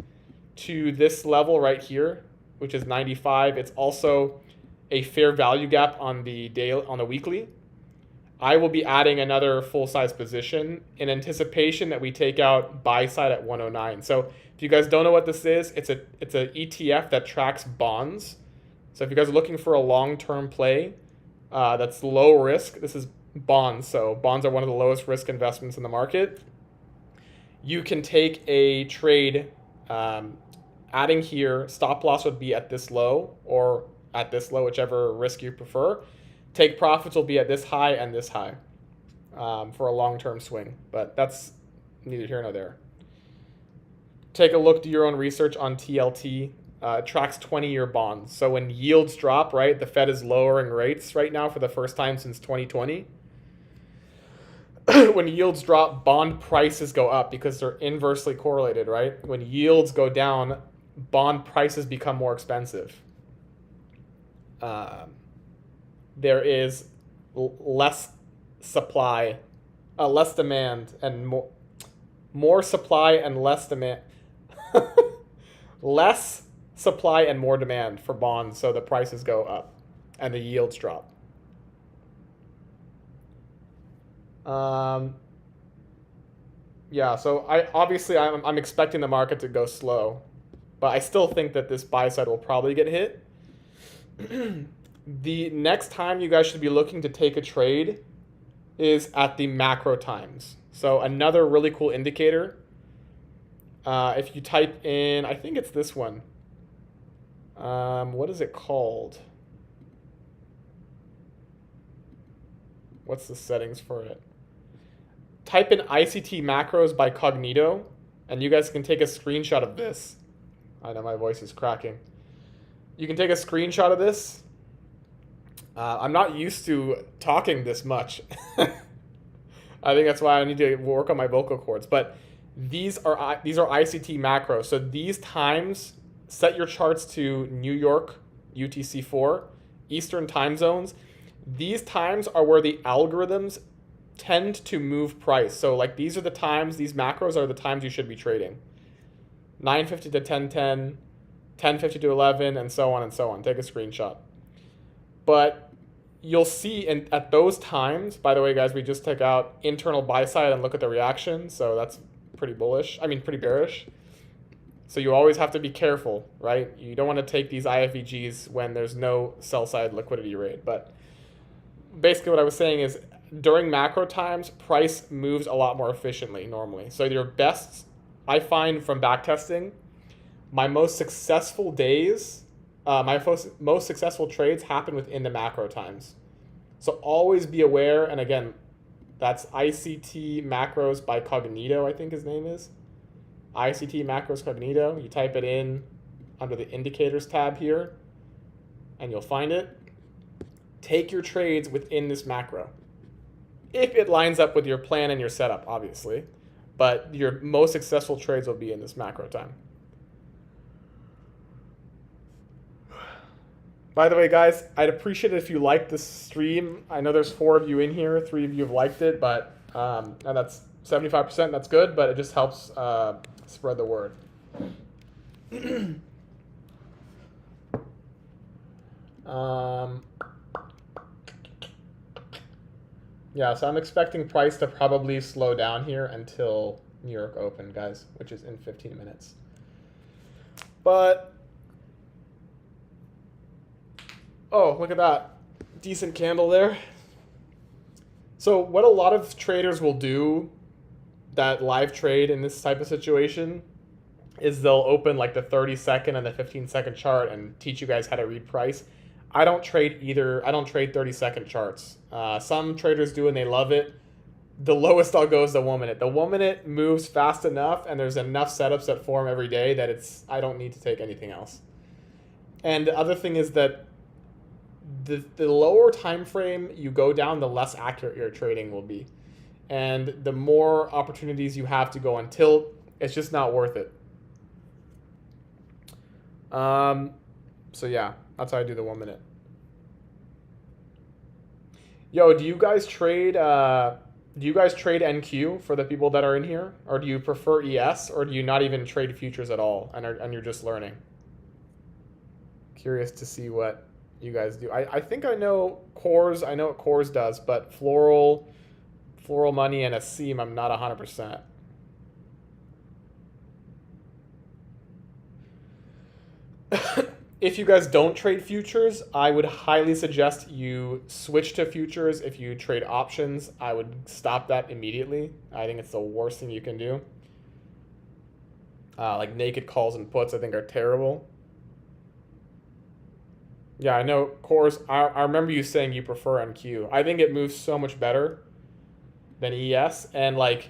to this level right here, which is 95, it's also a fair value gap on the weekly. I will be adding another full-size position in anticipation that we take out buy side at 109. So if you guys don't know what this is, it's an ETF that tracks bonds. So if you guys are looking for a long-term play that's low risk, this is bonds. So bonds are one of the lowest risk investments in the market. You can take a trade adding here. Stop loss would be at this low or at this low, whichever risk you prefer. Take profits will be at this high and this high for a long-term swing. But that's neither here nor there. Take a look, do your own research on TLT. It tracks 20-year bonds. So when yields drop, right, the Fed is lowering rates right now for the first time since 2020. When yields drop, bond prices go up because they're inversely correlated, right? When yields go down, bond prices become more expensive. There is less supply, less demand, and more supply and less demand. Less supply and more demand for bonds, so the prices go up and the yields drop. Yeah, so I'm expecting the market to go slow, but I still think that this buy side will probably get hit. The next time you guys should be looking to take a trade is at the macro times. So another really cool indicator, if you type in, I think it's this one. What is it called? What's the settings for it? Type in ICT macros by Cognito, and you guys can take a screenshot of this. I know my voice is cracking. You can take a screenshot of this. I'm not used to talking this much. I think that's why I need to work on my vocal cords. But these are ICT macros. So these times, set your charts to New York, UTC4, Eastern time zones. These times are where the algorithms tend to move price. So like these are the times, these macros are the times you should be trading. 9:50 to 10:10, 10:50 to 11, and so on and so on. Take a screenshot. But you'll see at those times, by the way, guys, we just took out internal buy side and look at the reaction. So that's pretty bullish. I mean, pretty bearish. So you always have to be careful, right? You don't want to take these IFVGs when there's no sell side liquidity rate. But basically what I was saying is during macro times, price moves a lot more efficiently normally. So your best, I find from backtesting, my most successful days most successful trades happen within the macro times. So always be aware. And again, that's ICT Macros by Cognito, I think his name is. ICT Macros Cognito. You type it in under the indicators tab here, and you'll find it. Take your trades within this macro. If it lines up with your plan and your setup, obviously. But your most successful trades will be in this macro time. By the way, guys, I'd appreciate it if you liked this stream. I know there's 4 of you in here, 3 of you have liked it, but and that's 75%. That's good, but it just helps spread the word. Yeah, so I'm expecting price to probably slow down here until New York Open, guys, which is in 15 minutes. But, oh, look at that. Decent candle there. So what a lot of traders will do that live trade in this type of situation is they'll open like the 30-second and the 15-second chart and teach you guys how to read price. I don't trade either. I don't trade 30-second charts. Some traders do and they love it. The lowest I'll go is the 1 minute. The 1 minute moves fast enough and there's enough setups that form every day that I don't need to take anything else. And the other thing is that the lower time frame you go down, the less accurate your trading will be. And the more opportunities you have to go on tilt, it's just not worth it. So yeah, that's how I do the 1 minute. Yo, do you guys trade NQ for the people that are in here? Or do you prefer ES? Or do you not even trade futures at all and you're just learning? Curious to see what you guys do. I think I know Cores. I know what Cores does, but Floral Money and a seam, I'm not 100%. If you guys don't trade futures, I would highly suggest you switch to futures. If you trade options, I would stop that immediately. I think it's the worst thing you can do. Like naked calls and puts, I think are terrible. Yeah, I know Cores. I remember you saying you prefer NQ. I think it moves so much better than ES. And like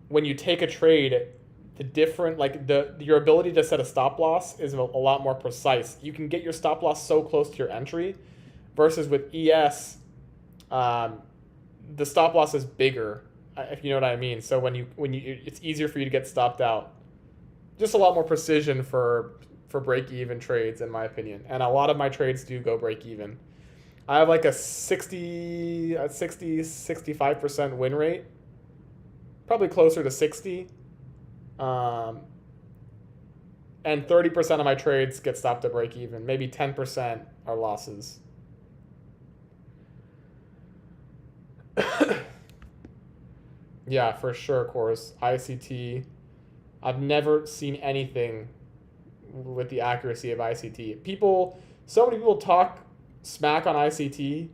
when you take a trade, the different, like your ability to set a stop loss is a lot more precise. You can get your stop loss so close to your entry, versus with ES, the stop loss is bigger, if you know what I mean. So when you it's easier for you to get stopped out. Just a lot more precision for break even trades, in my opinion. And a lot of my trades do go break even. I have like a 65% win rate, probably closer to 60. And 30% of my trades get stopped at break even. Maybe 10% are losses. Yeah, for sure, of course. ICT. I've never seen anything with the accuracy of ICT. So many people talk smack on ICT,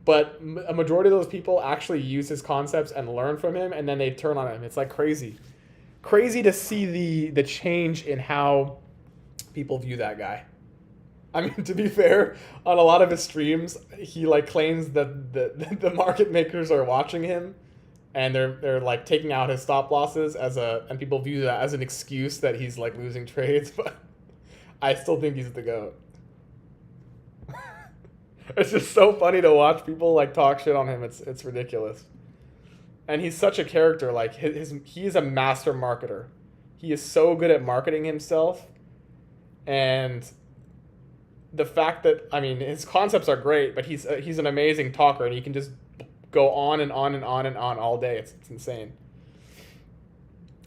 but a majority of those people actually use his concepts and learn from him, and then they turn on him. It's like crazy. Crazy to see the change in how people view that guy. I mean, to be fair, on a lot of his streams, he like claims that the market makers are watching him, and they're like taking out his stop losses and people view that as an excuse that he's like losing trades. But I still think he's the GOAT. It's just so funny to watch people like talk shit on him. It's ridiculous. And he's such a character. Like he's a master marketer. He is so good at marketing himself. And the fact that, I mean, his concepts are great, but he's an amazing talker, and he can just go on and on and on and on all day. It's insane.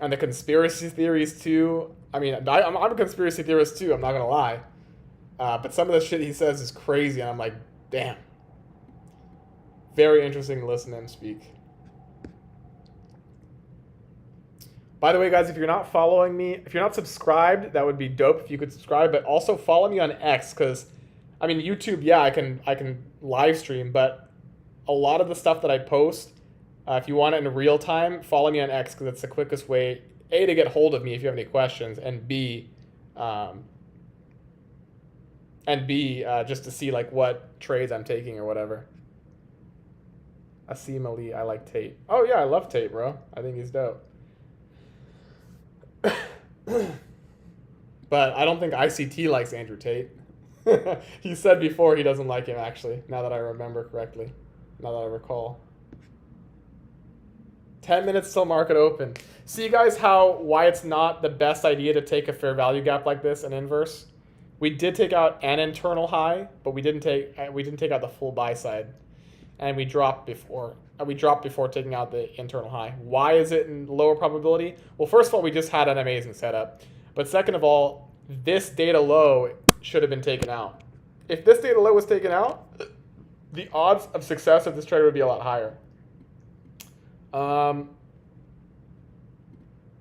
And the conspiracy theories too. I mean, I'm a conspiracy theorist too. I'm not gonna lie. But some of the shit he says is crazy, and I'm like, damn. Very interesting to listen to him speak. By the way, guys, if you're not following me, if you're not subscribed, that would be dope if you could subscribe. But also follow me on X, because, I mean, YouTube, yeah, I can live stream, but a lot of the stuff that I post, if you want it in real time, follow me on X, because it's the quickest way, A, to get hold of me if you have any questions, and B, and B, just to see like what trades I'm taking or whatever. Asim Ali, I like Tate. Oh yeah, I love Tate, bro. I think he's dope. But I don't think ICT likes Andrew Tate. He said before he doesn't like him, actually, now that I remember correctly. Now that I recall. 10 minutes till market open. See, guys, why it's not the best idea to take a fair value gap like this, an inverse? We did take out an internal high, but we didn't take out the full buy side. And we dropped before taking out the internal high. Why is it in lower probability? Well, first of all, we just had an amazing setup. But second of all, this data low should have been taken out. If this data low was taken out, the odds of success of this trade would be a lot higher.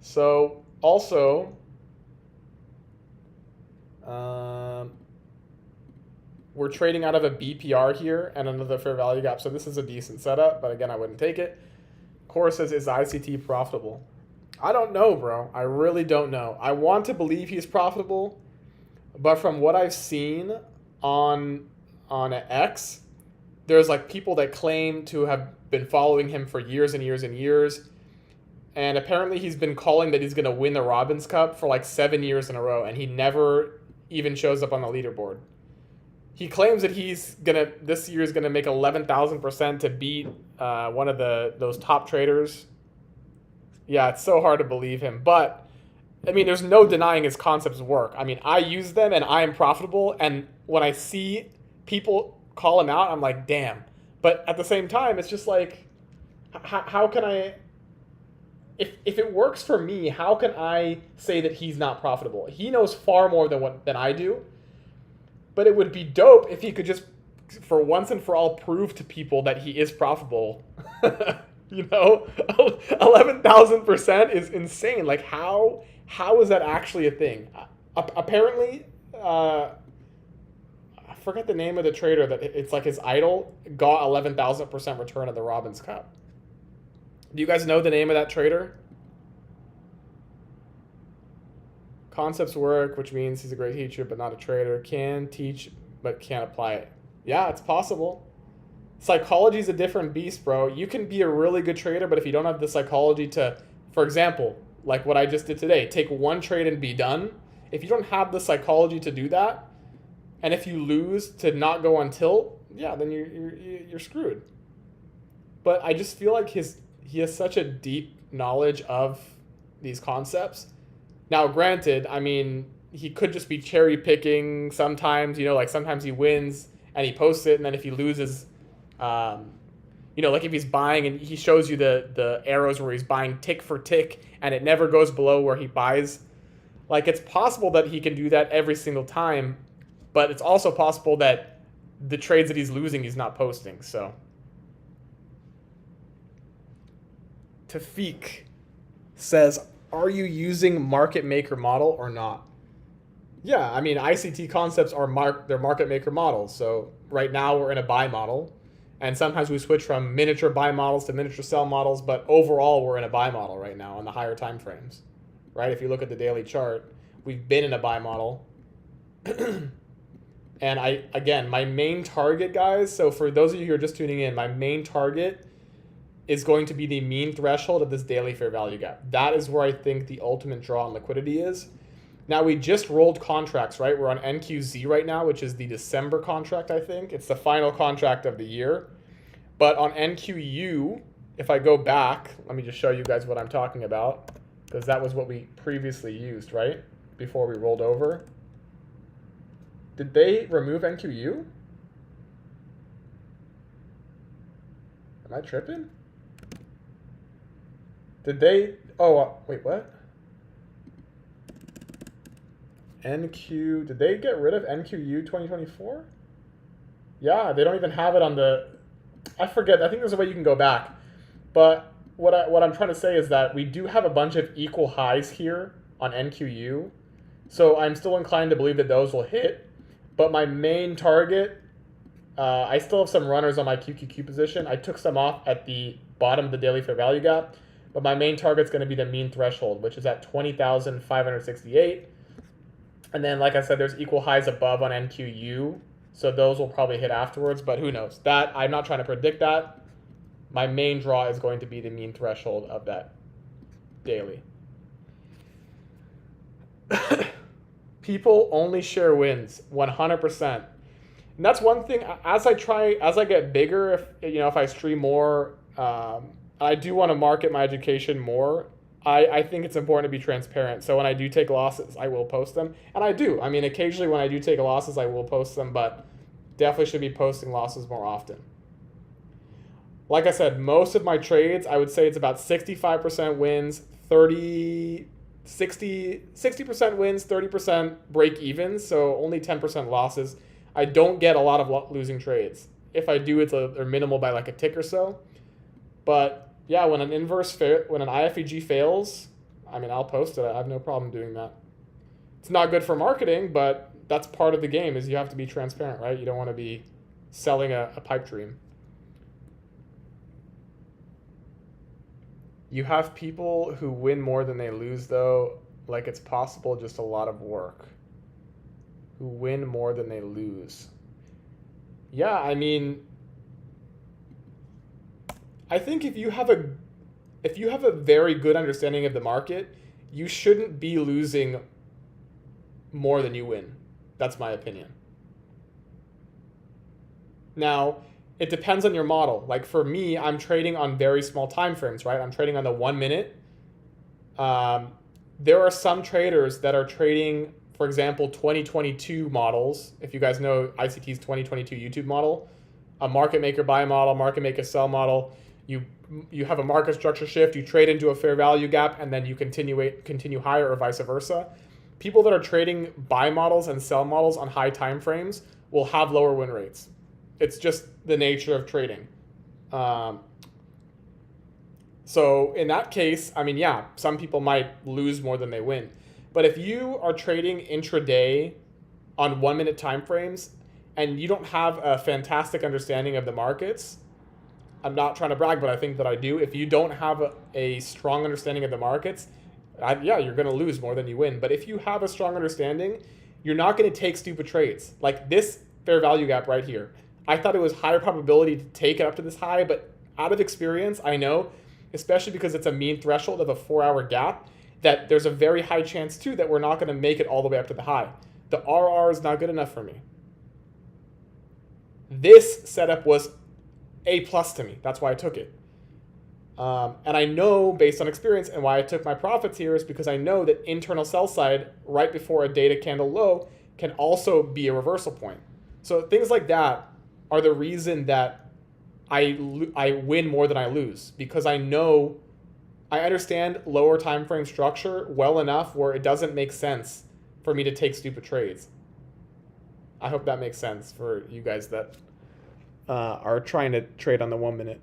So also, we're trading out of a BPR here and another fair value gap. So this is a decent setup, but again, I wouldn't take it. Core says, is ICT profitable? I don't know, bro. I really don't know. I want to believe he's profitable, but from what I've seen on X, there's like people that claim to have been following him for years and years and years. And apparently he's been calling that he's going to win the Robbins Cup for like 7 years in a row, and he never even shows up on the leaderboard. He claims that this year is gonna make 11,000% to beat one of those top traders. Yeah, it's so hard to believe him, but I mean, there's no denying his concepts work. I mean, I use them and I am profitable, and when I see people call him out, I'm like, damn. But at the same time, it's just like, how can I? If it works for me, how can I say that he's not profitable? He knows far more than I do. But it would be dope if he could just, for once and for all, prove to people that he is profitable. You know, 11,000% is insane. Like, how is that actually a thing? Apparently, I forget the name of the trader that it's like his idol got 11,000% return at the Robbins Cup. Do you guys know the name of that trader? Concepts work, which means he's a great teacher but not a trader. Can teach but can't apply it. Yeah, it's possible. Psychology is a different beast, bro. You can be a really good trader, but if you don't have the psychology to, for example, like what I just did today, take one trade and be done. If you don't have the psychology to do that, and if you lose to not go on tilt, yeah, then you're screwed. But I just feel like he has such a deep knowledge of these concepts. Now, granted, I mean, he could just be cherry picking sometimes, you know, like sometimes he wins and he posts it, and then if he loses, you know, like if he's buying and he shows you the arrows where he's buying tick for tick and it never goes below where he buys. Like, it's possible that he can do that every single time, but it's also possible that the trades that he's losing, he's not posting, so. Tafik says, are you using market maker model or not? Yeah, I mean, ICT concepts are they're market maker models. So right now we're in a buy model, and sometimes we switch from miniature buy models to miniature sell models, but overall we're in a buy model right now on the higher time frames, right? If you look at the daily chart, we've been in a buy model. And again, my main target, guys, so for those of you who are just tuning in, my main target is going to be the mean threshold of this daily fair value gap. That is where I think the ultimate draw on liquidity is. Now, we just rolled contracts, right? We're on NQZ right now, which is the December contract, I think. It's the final contract of the year. But on NQU, if I go back, let me just show you guys what I'm talking about, because that was what we previously used, right? Before we rolled over. Did they remove NQU? Am I tripping? Did they? Oh, wait, what? NQ, did they get rid of NQU 2024? Yeah, they don't even have it on the, I forget, I think there's a way you can go back. But what I'm trying to say is that we do have a bunch of equal highs here on NQU. So I'm still inclined to believe that those will hit. But my main target, I still have some runners on my QQQ position. I took some off at the bottom of the daily fair value gap. But my main target is going to be the mean threshold, which is at 20,568. And then, like I said, there's equal highs above on NQU. So those will probably hit afterwards, but who knows? That I'm not trying to predict that. My main draw is going to be the mean threshold of that daily. People only share wins 100%. And that's one thing. As I get bigger, if I stream more, I do want to market my education more. I think it's important to be transparent. So when I do take losses, I will post them. And I do. I mean, occasionally when I do take losses, I will post them, but definitely should be posting losses more often. Like I said, most of my trades, I would say it's about 65% wins, 60% wins, 30% break evens, so only 10% losses. I don't get a lot of losing trades. If I do, they're minimal by like a tick or so. But yeah, when an IFEG fails, I mean, I'll post it. I have no problem doing that. It's not good for marketing, but that's part of the game, is you have to be transparent, right? You don't want to be selling a pipe dream. You have people who win more than they lose, though. Like, it's possible, just a lot of work. Who win more than they lose. Yeah, I mean, I think if you have a very good understanding of the market, you shouldn't be losing more than you win. That's my opinion. Now, it depends on your model. Like for me, I'm trading on very small time frames, right? I'm trading on the 1 minute. There are some traders that are trading, for example, 2022 models. If you guys know ICT's 2022 YouTube model, a market maker buy model, market maker sell model. You have a market structure shift, you trade into a fair value gap, and then you continue higher or vice versa. People that are trading buy models and sell models on high time frames will have lower win rates. It's just the nature of trading. So in that case, I mean, yeah, some people might lose more than they win. But if you are trading intraday on 1 minute time frames and you don't have a fantastic understanding of the markets, I'm not trying to brag, but I think that I do. If you don't have a strong understanding of the markets, yeah, you're going to lose more than you win. But if you have a strong understanding, you're not going to take stupid trades. Like this fair value gap right here. I thought it was higher probability to take it up to this high, but out of experience, I know, especially because it's a mean threshold of a 4-hour gap, that there's a very high chance too that we're not going to make it all the way up to the high. The RR is not good enough for me. This setup was A+ to me. That's why I took it. And I know based on experience, and why I took my profits here is because I know that internal sell side right before a data candle low can also be a reversal point. So things like that are the reason that I win more than I lose, because I understand lower time frame structure well enough where it doesn't make sense for me to take stupid trades. I hope that makes sense for you guys that are trying to trade on the 1 minute.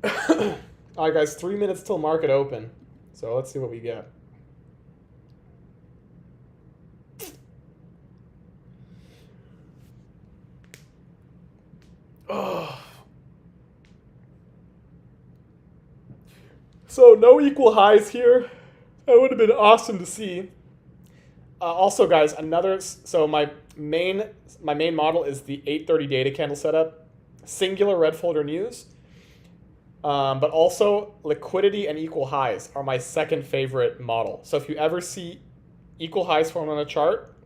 All right, guys, 3 minutes till market open. So let's see what we get. Oh. So no equal highs here. That would have been awesome to see. Also, guys, so my main model is the 8:30 data candle setup, singular red folder news, but also liquidity and equal highs are my second favorite model. So if you ever see equal highs formed on a chart,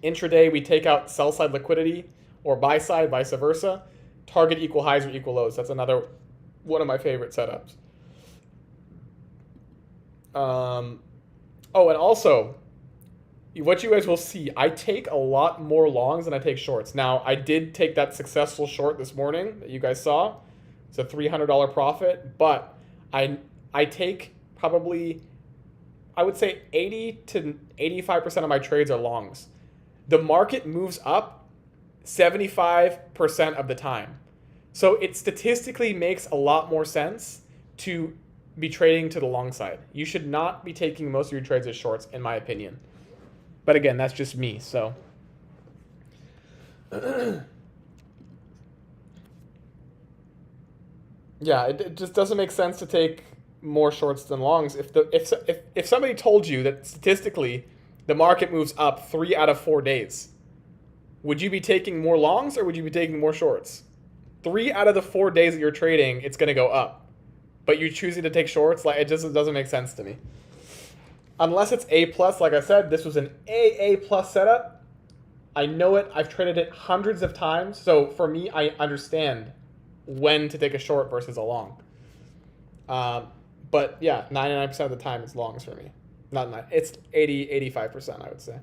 intraday we take out sell side liquidity or buy side, vice versa, target equal highs or equal lows. That's another one of my favorite setups. And also, what you guys will see, I take a lot more longs than I take shorts. Now, I did take that successful short this morning that you guys saw. It's a $300 profit, but I take probably, I would say 80 to 85% of my trades are longs. The market moves up 75% of the time. So it statistically makes a lot more sense to be trading to the long side. You should not be taking most of your trades as shorts, in my opinion. But again, that's just me, so. Yeah, it just doesn't make sense to take more shorts than longs. If somebody told you that statistically The market moves up 3 out of 4 days. Would you be taking more longs or would you be taking more shorts? 3 out of the 4 days that you're trading, it's going to go up. But you're choosing to take shorts? Like, it just doesn't make sense to me. Unless it's A+, like I said, this was an AA+ setup. I know it. I've traded it hundreds of times. So for me, I understand when to take a short versus a long. But yeah, 99% of the time it's longs for me. Not 9. It's 85%, I would say.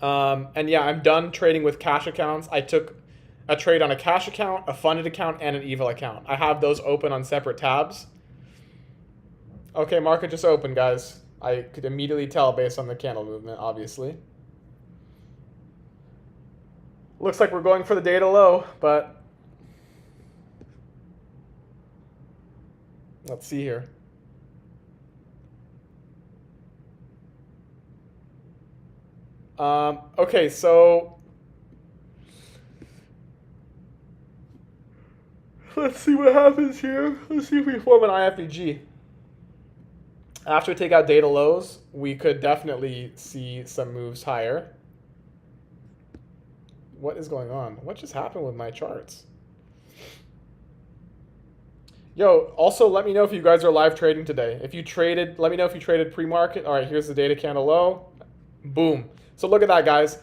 And yeah, I'm done trading with cash accounts. I took a trade on a cash account, a funded account, and an evil account. I have those open on separate tabs. Okay, market just opened, guys. I could immediately tell based on the candle movement, obviously. Looks like we're going for the data low, but let's see here. Okay, so let's see what happens here. Let's see if we form an IFVG. After we take out data lows, we could definitely see some moves higher. What is going on? What just happened with my charts? Yo, also let me know if you guys are live trading today. If you traded, let me know if you traded pre-market. All right, here's the data candle low. Boom. So look at that, guys.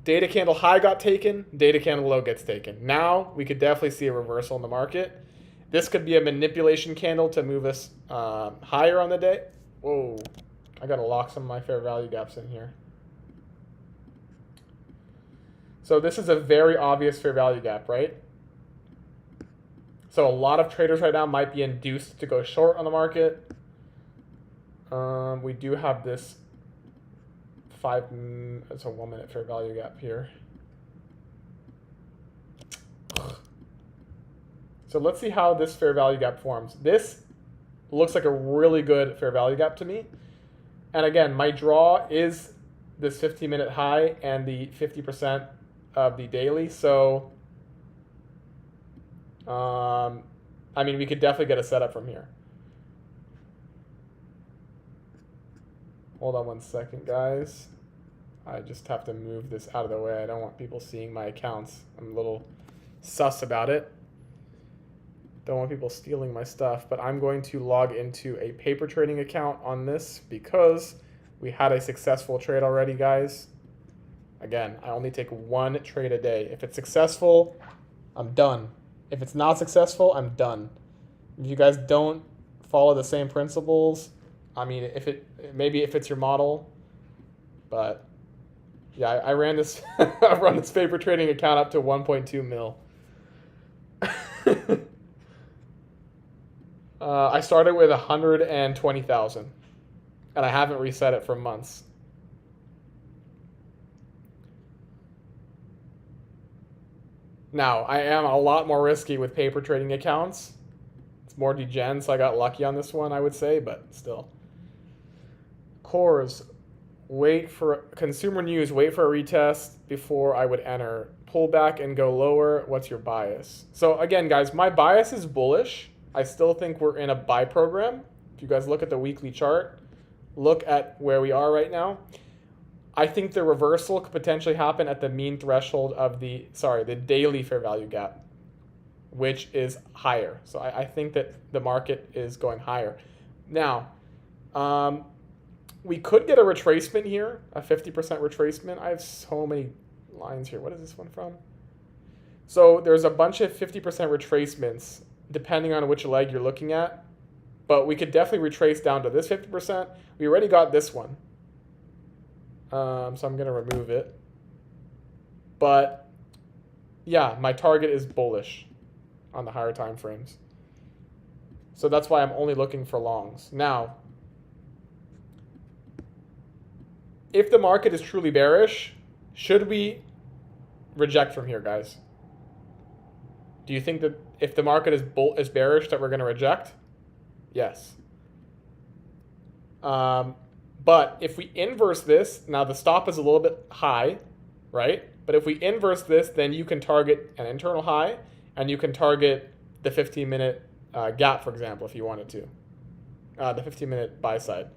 Data candle high got taken, data candle low gets taken. Now we could definitely see a reversal in the market. This could be a manipulation candle to move us higher on the day. Whoa, I gotta lock some of my fair value gaps in here. So this is a very obvious fair value gap, right? So a lot of traders right now might be induced to go short on the market. We do have this it's a 1 minute fair value gap here. So let's see how this fair value gap forms. This looks like a really good fair value gap to me. And again, my draw is this 15-minute high and the 50% of the daily. So, I mean, we could definitely get a setup from here. Hold on 1 second, guys. I just have to move this out of the way. I don't want people seeing my accounts. I'm a little sus about it. Don't want people stealing my stuff, but I'm going to log into a paper trading account on this because we had a successful trade already, guys. Again, I only take 1 trade a day. If it's successful, I'm done. If it's not successful, I'm done. If you guys don't follow the same principles, I mean, maybe if it's your model, but yeah, I ran this I run this paper trading account up to 1.2 mil. I started with 120,000 and I haven't reset it for months. Now, I am a lot more risky with paper trading accounts. It's more degen, so I got lucky on this one, I would say, but still. Cores, wait for consumer news, wait for a retest before I would enter. Pull back and go lower. What's your bias? So again, guys, my bias is bullish. I still think we're in a buy program. If you guys look at the weekly chart, look at where we are right now. I think the reversal could potentially happen at the mean threshold of the daily fair value gap, which is higher. So I think that the market is going higher. Now, we could get a retracement here, a 50% retracement. I have so many lines here. What is this one from? So there's a bunch of 50% retracements depending on which leg you're looking at. But we could definitely retrace down to this 50%. We already got this one. So I'm going to remove it. But yeah, my target is bullish on the higher time frames. So that's why I'm only looking for longs. Now, if the market is truly bearish, should we reject from here, guys? Do you think that if the market is bearish that we're going to reject? Yes. But if we inverse this, now the stop is a little bit high, right? But if we inverse this, then you can target an internal high and you can target the 15-minute gap, for example, if you wanted to. the 15-minute buy side.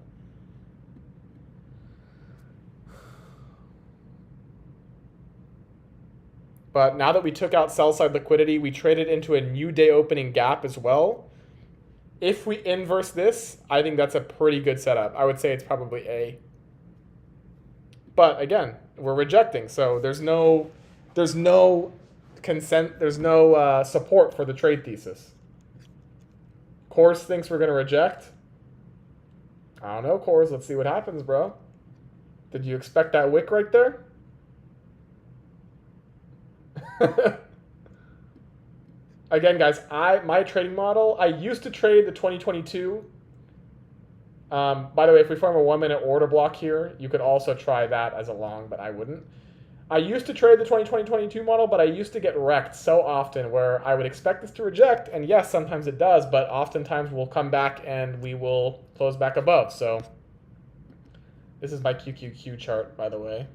But now that we took out sell side liquidity, we traded into a new day opening gap as well. If we inverse this, I think that's a pretty good setup. I would say it's probably A. But again, we're rejecting, so there's no consent, there's no support for the trade thesis. Coors thinks we're going to reject. I don't know, Coors. Let's see what happens, bro. Did you expect that wick right there? Again, guys, my trading model, I used to trade the 2022. By the way, if we form a 1-minute order block here, you could also try that as a long, but I wouldn't. I used to trade the 2022 model, but I used to get wrecked so often where I would expect this to reject, and yes, sometimes it does, but oftentimes we'll come back and we will close back above. So this is my QQQ chart, by the way.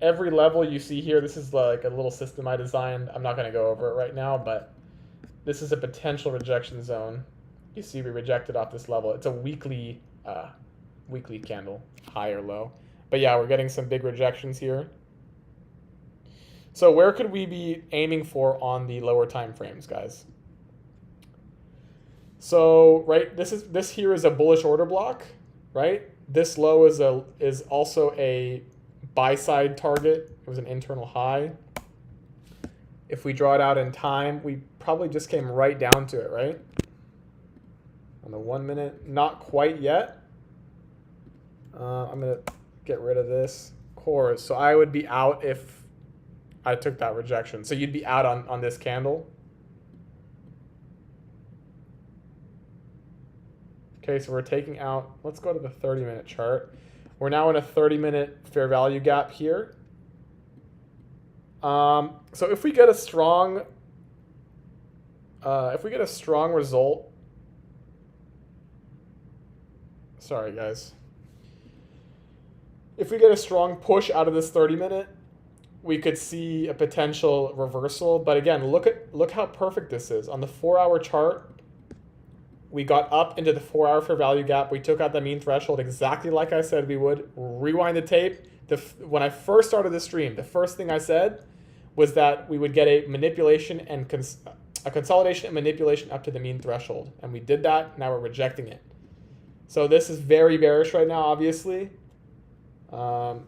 Every level you see here, this is like a little system I designed. I'm not going to go over it right now, but this is a potential rejection zone. You see we rejected off this level. It's a weekly candle, high or low. But yeah, we're getting some big rejections here. So where could we be aiming for on the lower time frames, guys? So right, this here is a bullish order block, right? This low is also a buy side target. It was an internal high. If we draw it out in time, we probably just came right down to it, right? On the 1 minute, not quite yet. I'm gonna get rid of this Coors. So I would be out if I took that rejection. So you'd be out on this candle. Okay, so we're taking out, let's go to the 30-minute chart. We're now in a 30-minute fair value gap here. So if we get a strong result, sorry guys. If we get a strong push out of this 30-minute, we could see a potential reversal. But again, look how perfect this is. On the 4-hour chart, we got up into the 4-hour fair value gap. We took out the mean threshold exactly like I said we would. Rewind the tape. When I first started the stream, the first thing I said was that we would get a manipulation and a consolidation and manipulation up to the mean threshold. And we did that. Now we're rejecting it. So this is very bearish right now, obviously. I'm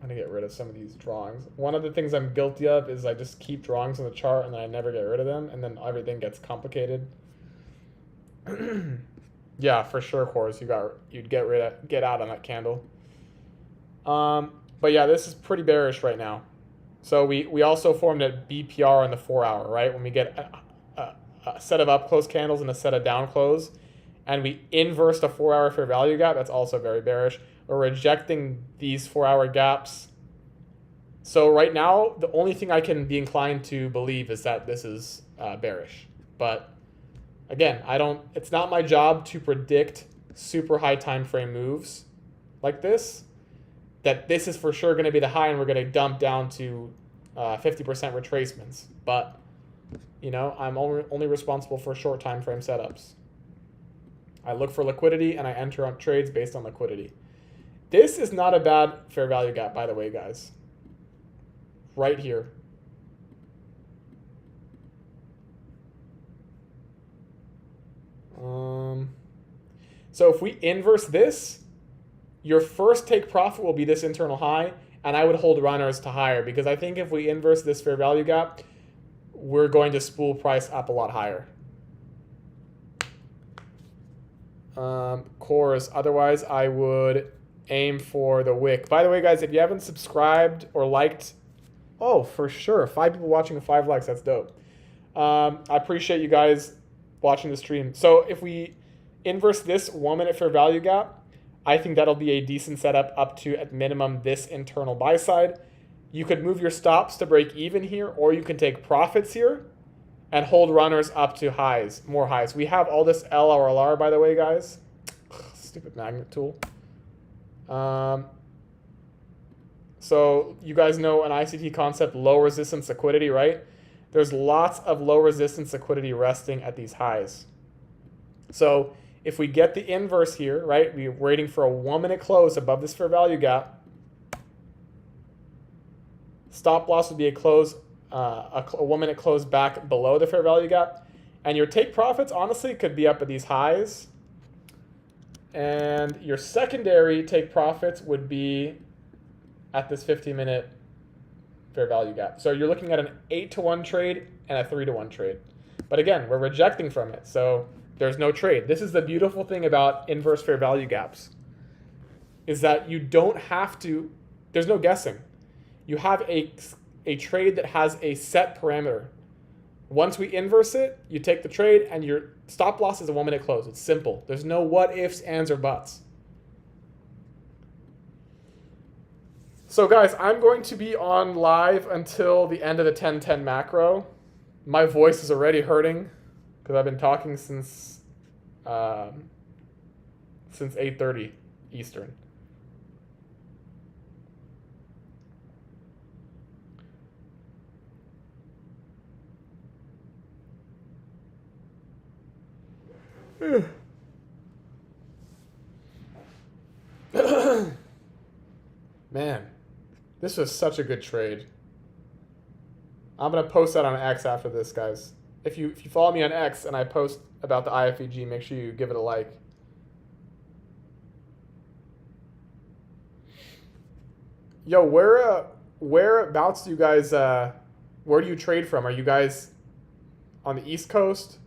going to get rid of some of these drawings. One of the things I'm guilty of is I just keep drawings on the chart and then I never get rid of them. And then everything gets complicated. Yeah, for sure, Coors. You'd get out on that candle. But yeah, this is pretty bearish right now. So we also formed a BPR on the 4-hour, right? When we get a set of up close candles and a set of down close, and we inversed a 4-hour fair value gap, that's also very bearish. We're rejecting these 4-hour gaps. So right now, the only thing I can be inclined to believe is that this is bearish. But again, it's not my job to predict super high time frame moves like this, that this is for sure going to be the high and we're going to dump down to 50% retracements. But, you know, I'm only responsible for short time frame setups. I look for liquidity and I enter on trades based on liquidity. This is not a bad fair value gap, by the way, guys. Right here. So if we inverse this, your first take profit will be this internal high, and I would hold runners to higher because I think if we inverse this fair value gap, we're going to spool price up a lot higher. Coors, otherwise I would aim for the wick. By the way, guys, if you haven't subscribed or liked, oh, for sure, 5 people watching and 5 likes, that's dope. I appreciate you guys watching the stream. So if we inverse this 1 minute fair value gap, I think that'll be a decent setup up to, at minimum, this internal buy side. You could move your stops to break even here, or you can take profits here and hold runners up to highs, more highs. We have all this LRLR, by the way, guys. Stupid magnet tool. So you guys know an ICT concept, low resistance liquidity, right? There's lots of low resistance liquidity resting at these highs. So If we get the inverse here, right, we're waiting for a 1 minute close above this fair value gap. Stop loss would be a 1 minute close back below the fair value gap. And your take profits, honestly, could be up at these highs. And your secondary take profits would be at this 15-minute fair value gap. So you're looking at an 8-to-1 trade and a 3-to-1 trade. But again, we're rejecting from it, so there's no trade. This is the beautiful thing about inverse fair value gaps, is that you don't have to, there's no guessing. You have a trade that has a set parameter. Once we inverse it, you take the trade and your stop loss is a 1 minute close. It's simple. There's no what ifs, ands, or buts. So guys, I'm going to be on live until the end of the 10:10 macro. My voice is already hurting because I've been talking since 8:30 Eastern. Man, this was such a good trade. I'm going to post that on X after this, guys. If you follow me on X and I post about the IFEG, make sure you give it a like. Yo, whereabouts do you guys, where do you trade from? Are you guys on the East Coast?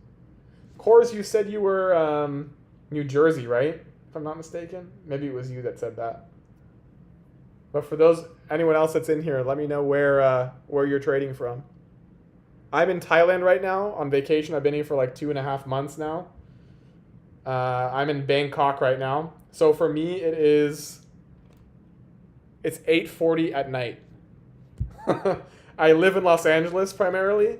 Cores, you said you were New Jersey, right? If I'm not mistaken. Maybe it was you that said that. But for anyone else that's in here, let me know where you're trading from. I'm in Thailand right now on vacation. I've been here for like 2.5 months now. I'm in Bangkok right now. So for me, it's 8:40 at night. I live in Los Angeles primarily.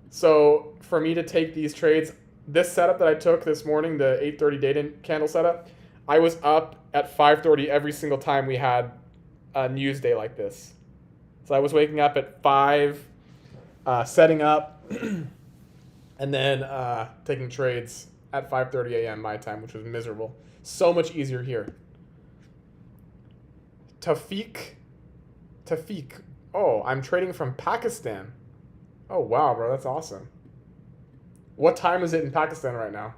So for me to take these trades, this setup that I took this morning, the 8:30 data candle setup, I was up at 5:30 every single time we had a news day like this. So I was waking up at 5, setting up, and then taking trades at 5:30 a.m. my time, which was miserable. So much easier here. Tafiq. Oh, I'm trading from Pakistan. Oh, wow, bro. That's awesome. What time is it in Pakistan right now?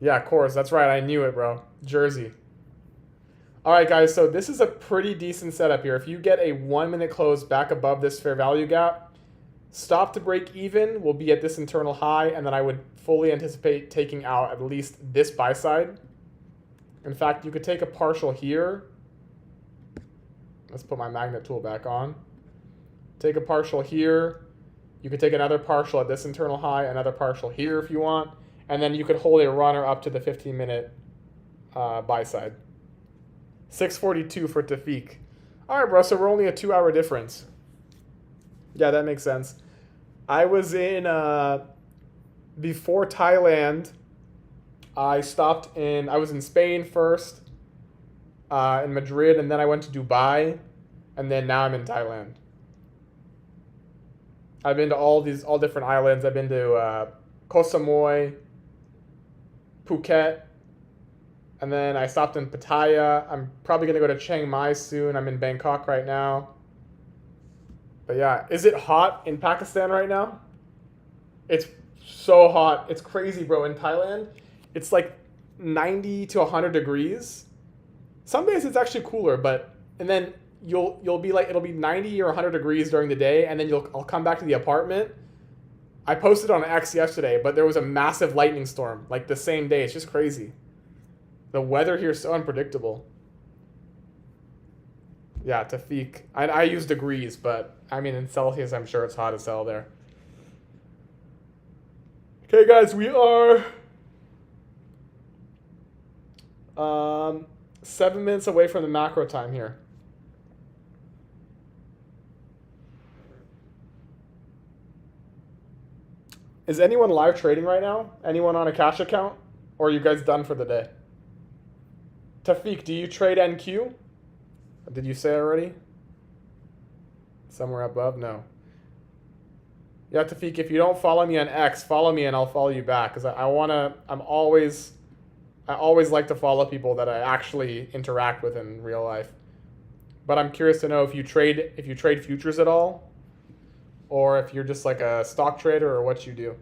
Yeah, of course. That's right. I knew it, bro. Jersey. All right, guys. So this is a pretty decent setup here. If you get a 1 minute close back above this fair value gap, stop to break even will be at this internal high, and then I would fully anticipate taking out at least this buy side. In fact, you could take a partial here. Let's put my magnet tool back on. Take a partial here. You could take another partial at this internal high, another partial here if you want, and then you could hold a runner up to the 15-minute buy side. 642 for Tafiq. All right, bro, so we're only a 2-hour difference. Yeah, that makes sense. I was in, before Thailand, I was in Spain first, in Madrid, and then I went to Dubai, and then now I'm in Thailand. I've been to all different islands. I've been to Koh Samui, Phuket, and then I stopped in Pattaya. I'm probably going to go to Chiang Mai soon. I'm in Bangkok right now. But yeah, is it hot in Pakistan right now? It's so hot. It's crazy, bro. In Thailand, it's like 90 to 100 degrees. Some days it's actually cooler, and then you'll be like, it'll be 90 or 100 degrees during the day, and then I'll come back to the apartment. I posted on X yesterday, but there was a massive lightning storm like the same day. It's just crazy. The weather here is so unpredictable. Yeah, Tafiq. I use degrees, but I mean in Celsius, I'm sure it's hot as hell there. Okay, guys, we are 7 minutes away from the macro time here. Is anyone live trading right now? Anyone on a cash account? Or are you guys done for the day? Tafiq, do you trade NQ? Did you say already? Somewhere above? No. Yeah, Tafiq, if you don't follow me on X, follow me and I'll follow you back. Because I'm always I always like to follow people that I actually interact with in real life. But I'm curious to know if you trade futures at all, or if you're just like a stock trader, or what you do.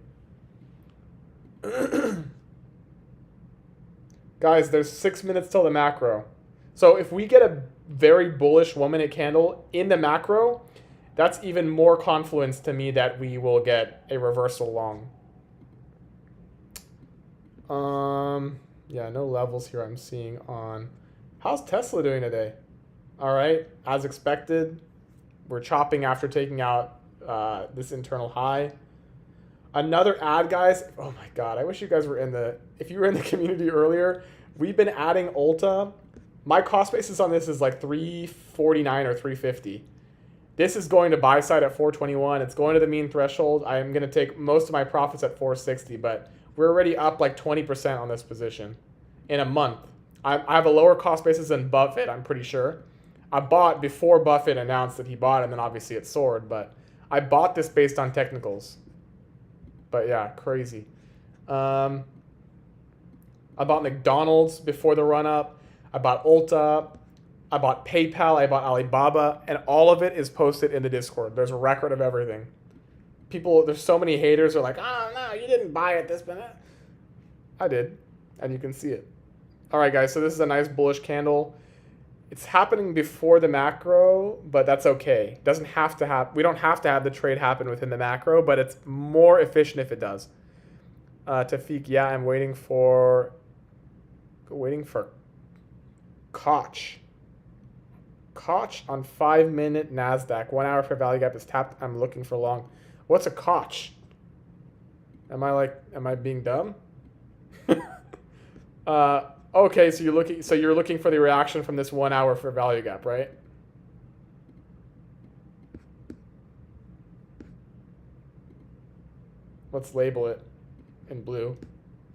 Guys, there's 6 minutes till the macro. So if we get a very bullish 1 minute candle in the macro, that's even more confluence to me that we will get a reversal long. Yeah, no levels here I'm seeing on. How's Tesla doing today? All right, as expected, we're chopping after taking out this internal high. Another ad, guys. Oh my God, I wish you guys were if you were in the community earlier, we've been adding Ulta. My cost basis on this is like 349 or 350. This is going to buy side at 421. It's going to the mean threshold. I am going to take most of my profits at 460, but we're already up like 20% on this position in a month. I have a lower cost basis than Buffett, I'm pretty sure. I bought before Buffett announced that he bought it, and then obviously it soared, but I bought this based on technicals. But yeah, crazy. I bought McDonald's before the run-up. I bought Ulta. I bought PayPal. I bought Alibaba. And all of it is posted in the Discord. There's a record of everything. There's so many haters who are like, oh, no, you didn't buy it this minute. I did. And you can see it. All right, guys. So this is a nice bullish candle. It's happening before the macro, but that's okay. It doesn't have to happen. We don't have to have the trade happen within the macro, but it's more efficient if it does. Tafik, yeah, I'm waiting for Koch. Koch on 5 minute NASDAQ. 1 hour for value gap is tapped. I'm looking for long. What's a Koch? Am I being dumb? Okay, so you're looking for the reaction from this 1 hour for value gap, right? Let's label it in blue.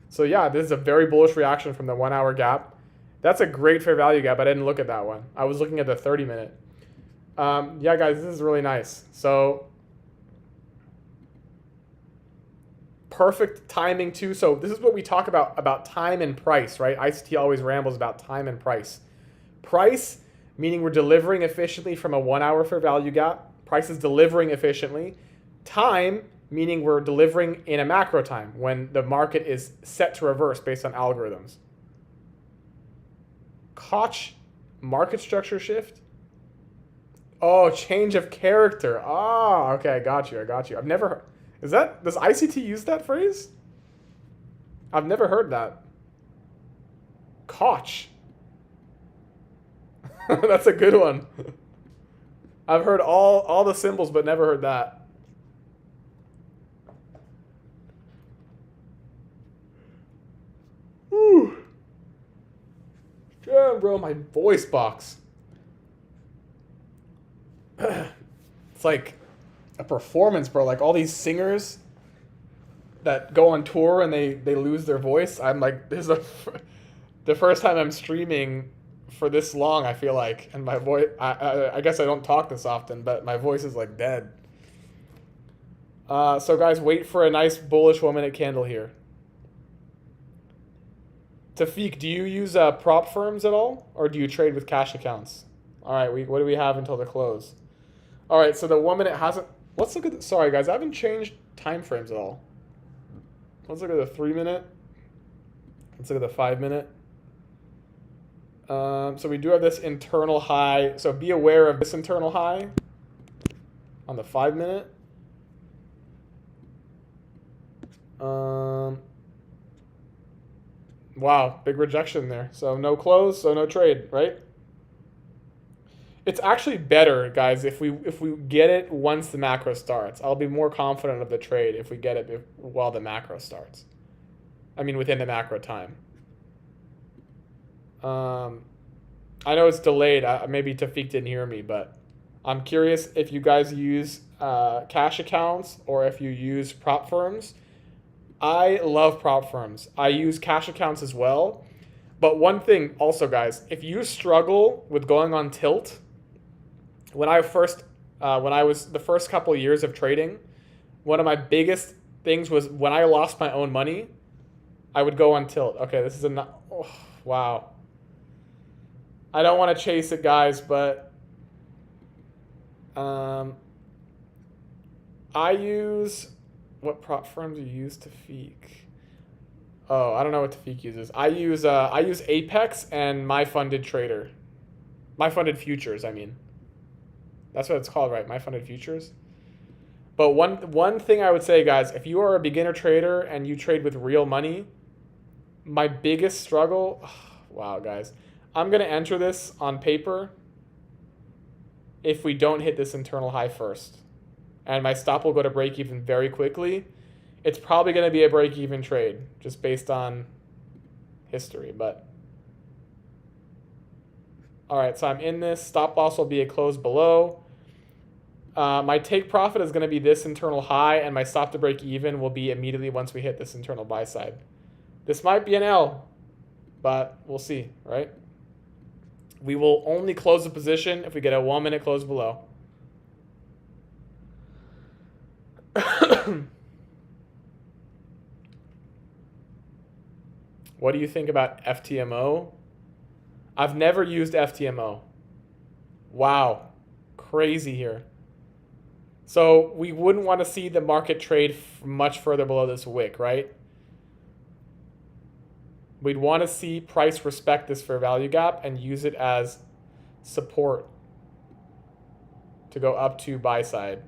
So yeah, this is a very bullish reaction from the 1 hour gap. That's a great fair value gap. I didn't look at that one. I was looking at the 30 minute. Yeah, guys, this is really nice. So perfect timing too. So this is what we talk about time and price, right? ICT always rambles about time and price. Price, meaning we're delivering efficiently from a 1 hour fair value gap. Price is delivering efficiently. Time, meaning we're delivering in a macro time when the market is set to reverse based on algorithms. Koch, market structure shift. Oh, change of character. Oh, okay, I got you. I've never heard. Does ICT use that phrase? I've never heard that. Koch. That's a good one. I've heard all the symbols, but never heard that. Whew. Damn, bro, my voice box. It's like a performance, bro. Like all these singers that go on tour and they lose their voice. I'm like, this is the first time I'm streaming for this long, I feel like. And my voice, I guess I don't talk this often, but my voice is like dead. So guys, wait for a nice bullish 1 minute candle here. Tafik, do you use prop firms at all? Or do you trade with cash accounts? All right, what do we have until the close? All right, so the 1 minute hasn't... Let's look at... Sorry, guys, I haven't changed time frames at all. Let's look at the 3 minute. Let's look at the 5 minute. So we do have this internal high. So be aware of this internal high on the 5 minute. Wow, big rejection there. So no close, so no trade, right? It's actually better, guys, if we get it once the macro starts. I'll be more confident of the trade if we get it while the macro starts. I mean, within the macro time. I know it's delayed. Maybe Tafik didn't hear me, but I'm curious if you guys use cash accounts or if you use prop firms. I love prop firms. I use cash accounts as well. But one thing also, guys, if you struggle with going on tilt, when I was the first couple of years of trading, one of my biggest things was when I lost my own money, I would go on tilt. Okay, this is a... Oh, wow. I don't want to chase it, guys, but... I use... What prop firm do you use Tafik? Oh, I don't know what Tafik uses. I use Apex and My Funded Trader. My Funded Futures, I mean. That's what it's called, right? My Funded Futures. But one thing I would say, guys, if you are a beginner trader and you trade with real money, my biggest struggle... Wow, guys. I'm going to enter this on paper if we don't hit this internal high first. And my stop will go to break even very quickly. It's probably going to be a break even trade just based on history. But all right, so I'm in this. Stop loss will be a close below. My take profit is going to be this internal high, and my stop to break even will be immediately once we hit this internal buy side. This might be an L, but we'll see, right? We will only close the position if we get a 1 minute close below. What do you think about FTMO? I've never used FTMO. Wow, crazy here. So we wouldn't want to see the market trade much further below this wick, right? We'd want to see price respect this fair value gap and use it as support to go up to buy side.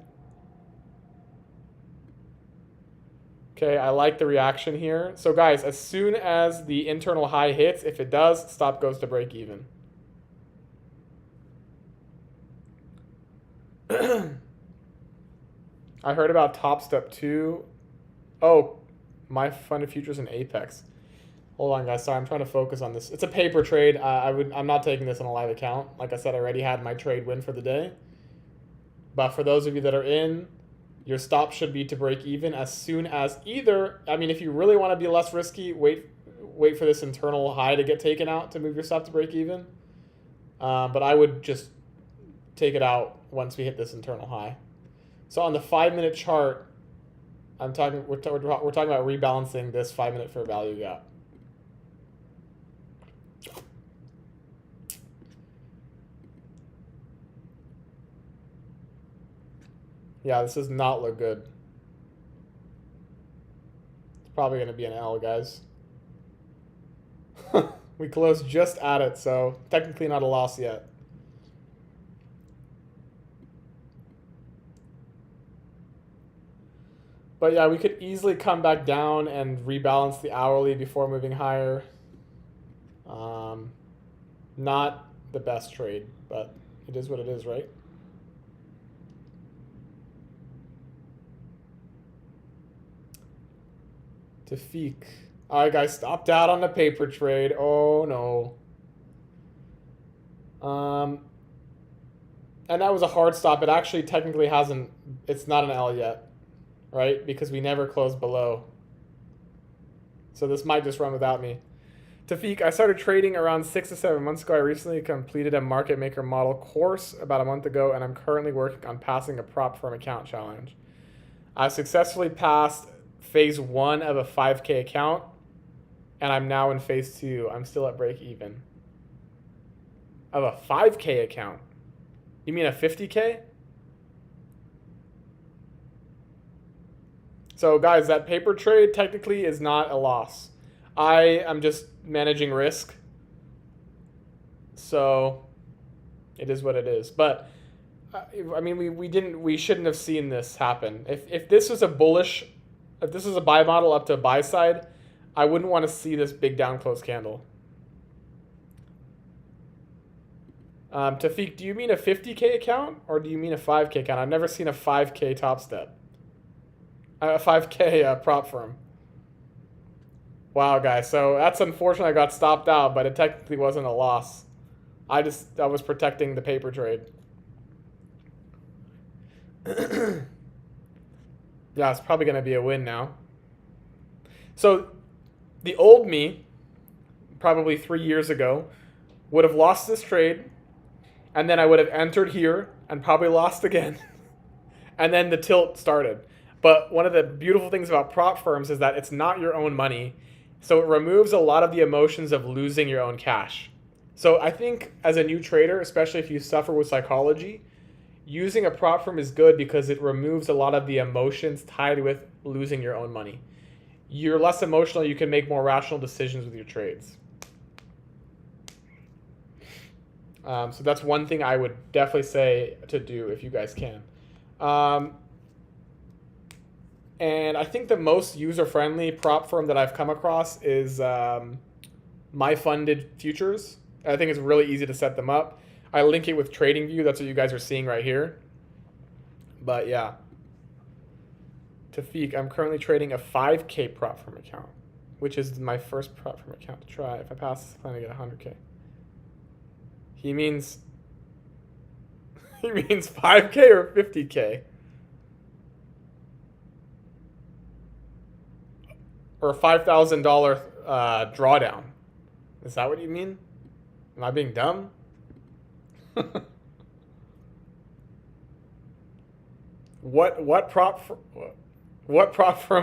Okay, I like the reaction here. So guys, as soon as the internal high hits, if it does, stop goes to break even. I heard about Top Step 2. Oh, My Funded Futures and Apex. Hold on, guys. Sorry, I'm trying to focus on this. It's a paper trade. I'm not taking this on a live account. Like I said, I already had my trade win for the day. But for those of you that are in, your stop should be to break even as soon as either, I mean, if you really want to be less risky, wait for this internal high to get taken out to move your stop to break even. But I would just take it out once we hit this internal high. So on the 5-minute chart, we're talking about rebalancing this 5-minute fair value gap. Yeah, this does not look good. It's probably going to be an L, guys. We closed just at it, so technically not a loss yet. But yeah, we could easily come back down and rebalance the hourly before moving higher. Not the best trade, but it is what it is, right? Tafik. All right, guys, stopped out on the paper trade. Oh, no. And that was a hard stop. It actually technically hasn't, it's not an L yet, right? Because we never closed below. So this might just run without me. Tafik, I started trading around 6 to 7 months ago. I recently completed a market maker model course about a month ago, and I'm currently working on passing a prop firm account challenge. I successfully passed phase 1 of a 5K account, and I'm now in phase 2. I'm still at break even. Of a 5K account? You mean a 50K? So guys, that paper trade technically is not a loss. I am just managing risk. So it is what it is. But I mean, we shouldn't have seen this happen. If this was a bullish, if this was a buy model up to a buy side, I wouldn't want to see this big down close candle. Tafik, do you mean a 50K account or do you mean a 5K account? I've never seen a 5K top step. A 5K prop firm. Wow, guys. So that's unfortunate I got stopped out, but it technically wasn't a loss. I was protecting the paper trade. Yeah, it's probably going to be a win now. So the old me, probably 3 years ago, would have lost this trade, and then I would have entered here and probably lost again. And then the tilt started. But one of the beautiful things about prop firms is that it's not your own money. So it removes a lot of the emotions of losing your own cash. So I think as a new trader, especially if you suffer with psychology, using a prop firm is good because it removes a lot of the emotions tied with losing your own money. You're less emotional, you can make more rational decisions with your trades. So that's one thing I would definitely say to do if you guys can. And I think the most user-friendly prop firm that I've come across is My Funded Futures. I think it's really easy to set them up. I link it with TradingView. That's what you guys are seeing right here. But yeah. Tafiq, I'm currently trading a 5K prop firm account, which is my first prop firm account to try. If I pass, I plan to get 100K. He means 5K or 50K? Or a $5,000 drawdown. Is that what you mean? Am I being dumb? What prop firm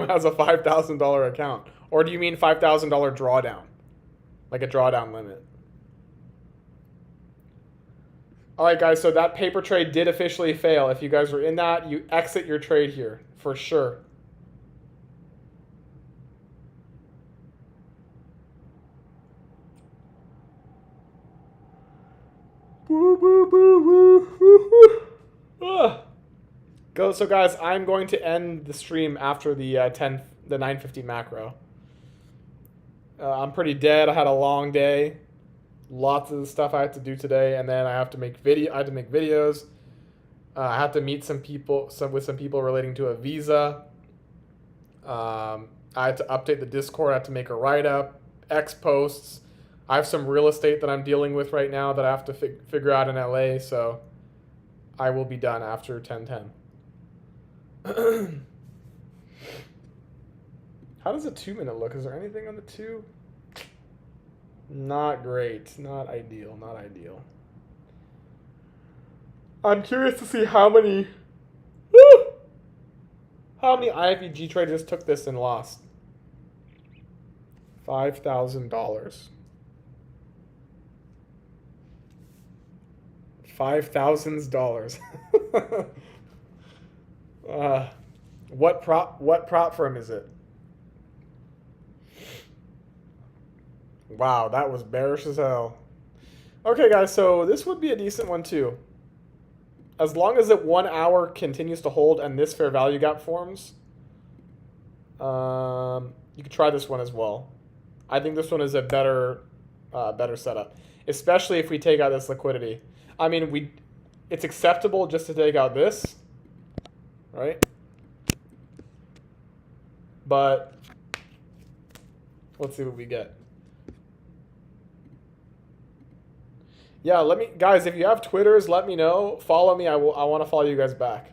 has a $5,000 account? Or do you mean $5,000 drawdown? Like a drawdown limit? All right, guys, so that paper trade did officially fail. If you guys were in that, you exit your trade here for sure. Go. So guys, I'm going to end the stream after the 9:50 macro. I'm pretty dead. I had a long day. Lots of stuff I had to do today, and then I have to make videos. I have to meet some people relating to a visa. I had to update the Discord. I had to make a write-up, X posts. I have some real estate that I'm dealing with right now that I have to figure out in LA, so I will be done after 10:10. How does a 2-minute look? Is there anything on the 2? Not great. Not ideal. Not ideal. I'm curious to see how many IFEG traders took this and lost. $5,000. $5,000. What prop firm is it? Wow, that was bearish as hell. Okay, guys, so this would be a decent one too. As long as it 1 hour continues to hold and this fair value gap forms, you could try this one as well. I think this one is a better setup, especially if we take out this liquidity. I mean, it's acceptable just to take out this, right? But let's see what we get. Yeah, guys, if you have Twitters, let me know. Follow me. I want to follow you guys back.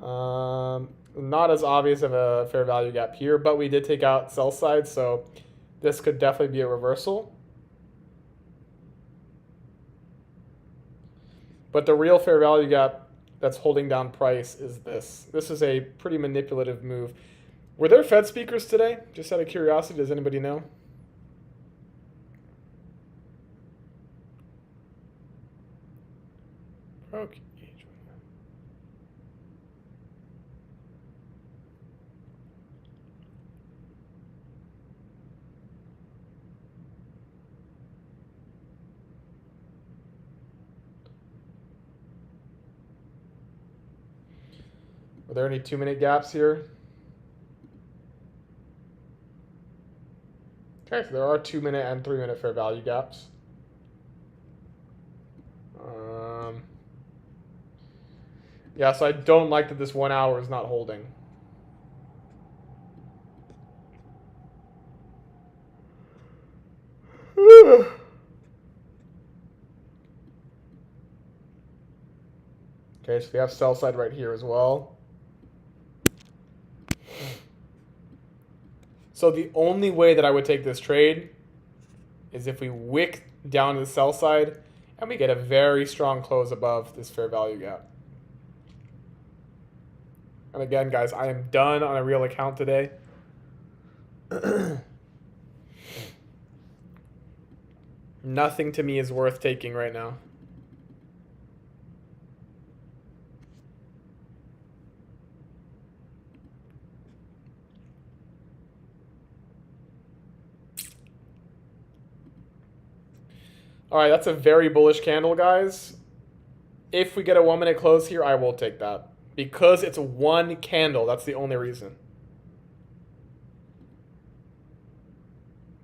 Not as obvious of a fair value gap here, but we did take out sell side, so this could definitely be a reversal. But the real fair value gap that's holding down price is this. This is a pretty manipulative move. Were there Fed speakers today? Just out of curiosity, does anybody know? Okay. Are there any 2-minute gaps here? Okay, so there are 2-minute and 3-minute fair value gaps. Yeah, so I don't like that this 1 hour is not holding. Okay, so we have sell side right here as well. So the only way that I would take this trade is if we wick down to the sell side and we get a very strong close above this fair value gap. And again, guys, I am done on a real account today. Nothing to me is worth taking right now. All right, that's a very bullish candle, guys. If we get a 1 minute close here, I will take that. Because it's one candle, that's the only reason.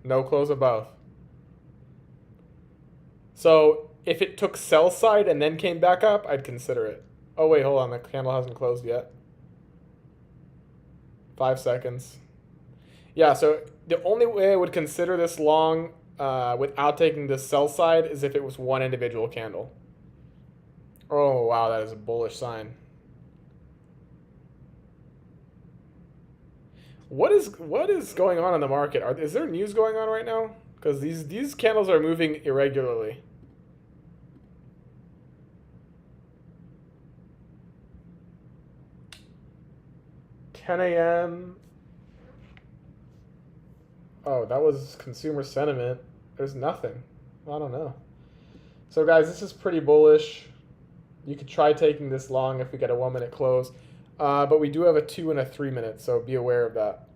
No close above. So if it took sell side and then came back up, I'd consider it. Oh wait, hold on, the candle hasn't closed yet. 5 seconds. Yeah, so the only way I would consider this long without taking the sell side is if it was one individual candle. Oh wow, that is a bullish sign. What is going on in the market? Is there news going on right now? Because these candles are moving irregularly. $10 a.m. Oh, that was consumer sentiment. There's nothing. I don't know. So guys, this is pretty bullish. You could try taking this long if we get a 1 minute close. But we do have a 2 and a 3 minute, so be aware of that.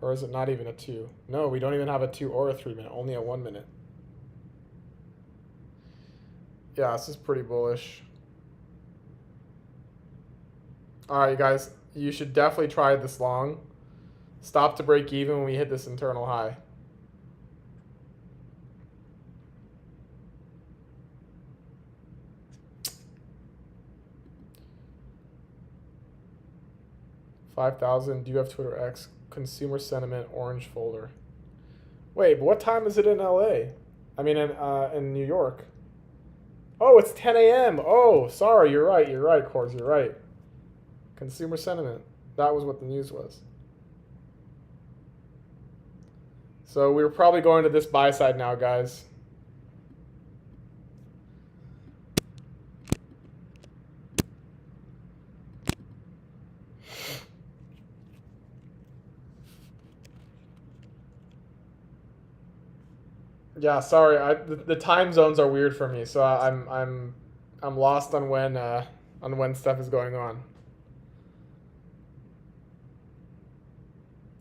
Or is it not even a 2? No, we don't even have a 2 or a 3 minute, only a 1 minute. Yeah, this is pretty bullish. All right, guys, you should definitely try this long. Stop to break even when we hit this internal high. $5,000. Do you have Twitter X? Consumer sentiment orange folder. Wait, but what time is it in LA? I mean, in New York. Oh, it's 10 a.m. Oh, sorry. You're right. You're right, Kors. You're right. Consumer sentiment. That was what the news was. So we're probably going to this buy side now, guys. Yeah, sorry. The time zones are weird for me, so I'm lost on when stuff is going on.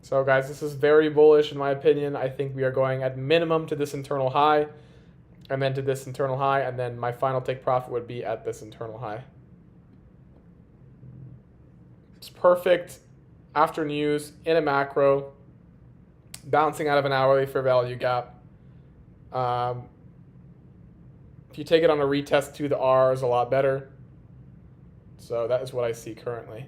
So guys, this is very bullish in my opinion. I think we are going at minimum to this internal high, and then to this internal high, and then my final take profit would be at this internal high. It's perfect after news in a macro, bouncing out of an hourly fair value gap. If you take it on a retest to the R is a lot better. So that is what I see currently.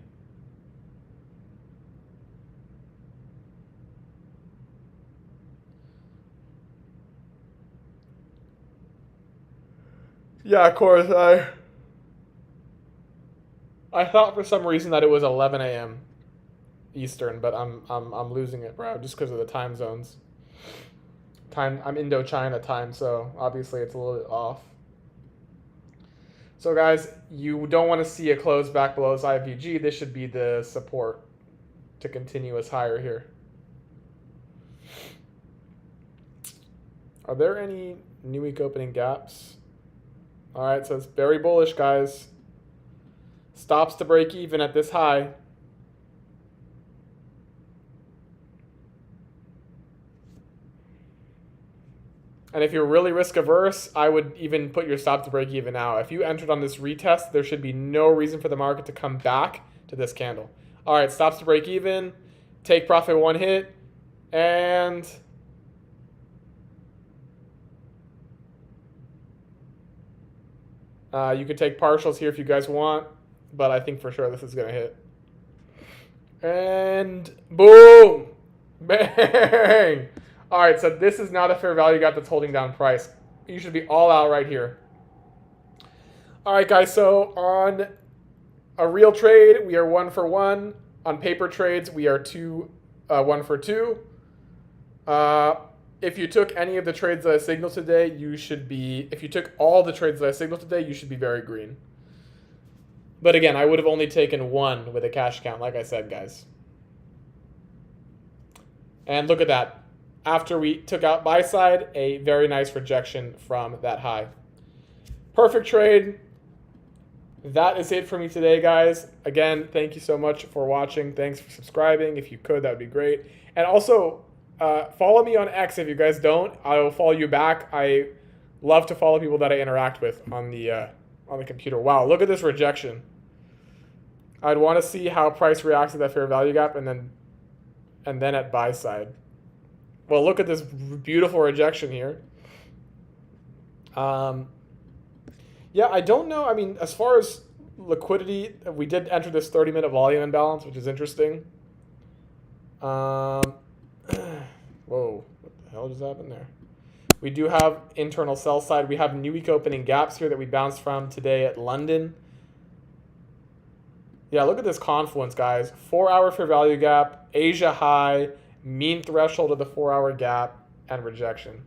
Yeah, of course. I thought for some reason that it was 11 a.m. Eastern, but I'm losing it, bro, just because of the time zones. I'm Indochina time, so obviously it's a little bit off. So guys, you don't want to see a close back below this IFVG. This should be the support to continue us higher here. Are there any new week opening gaps? All right, so it's very bullish, guys. Stops to break even at this high. And if you're really risk averse, I would even put your stop to break even now. If you entered on this retest, there should be no reason for the market to come back to this candle. All right, stops to break even, take profit one hit, and you could take partials here if you guys want, but I think for sure this is going to hit. And boom, bang. All right, so this is not a fair value gap that's holding down price. You should be all out right here. All right, guys, so on a real trade, we are 1 for 1. On paper trades, we are 1 for 2. If you took any of the trades that I signaled today, you should be, if you took all the trades that I signaled today, you should be very green. But again, I would have only taken one with a cash account, like I said, guys. And look at that. After we took out buy side, a very nice rejection from that high. Perfect trade. That is it for me today, guys. Again, thank you so much for watching. Thanks for subscribing. If you could, that would be great. And also, follow me on X if you guys don't. I will follow you back. I love to follow people that I interact with on the computer. Wow, look at this rejection. I'd want to see how price reacts to that fair value gap and then at buy side. Well, look at this beautiful rejection here. Yeah, I don't know. I mean, as far as liquidity, we did enter this 30-minute volume imbalance, which is interesting. Whoa, what the hell just happened there? We do have internal sell side. We have new week opening gaps here that we bounced from today at London. Yeah, look at this confluence, guys. 4-hour fair value gap, Asia high, mean threshold of the 4-hour gap, and rejection.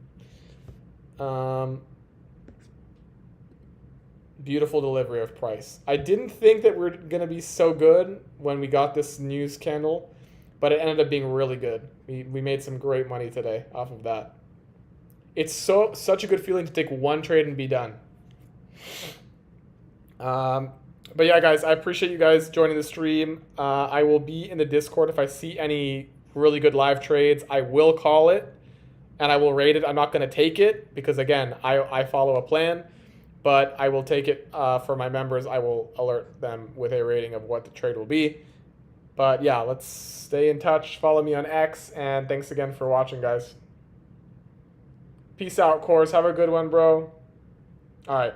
Beautiful delivery of price. I didn't think that we're going to be so good when we got this news candle, but it ended up being really good. We made some great money today off of that. It's such a good feeling to take one trade and be done. But yeah, guys, I appreciate you guys joining the stream. I will be in the Discord. If I see any really good live trades, I will call it and I will rate it. I'm not going to take it because, again, I follow a plan. But I will take it for my members. I will alert them with a rating of what the trade will be. But yeah, let's stay in touch. Follow me on X. And thanks again for watching, guys. Peace out, Course. Have a good one, bro. All right.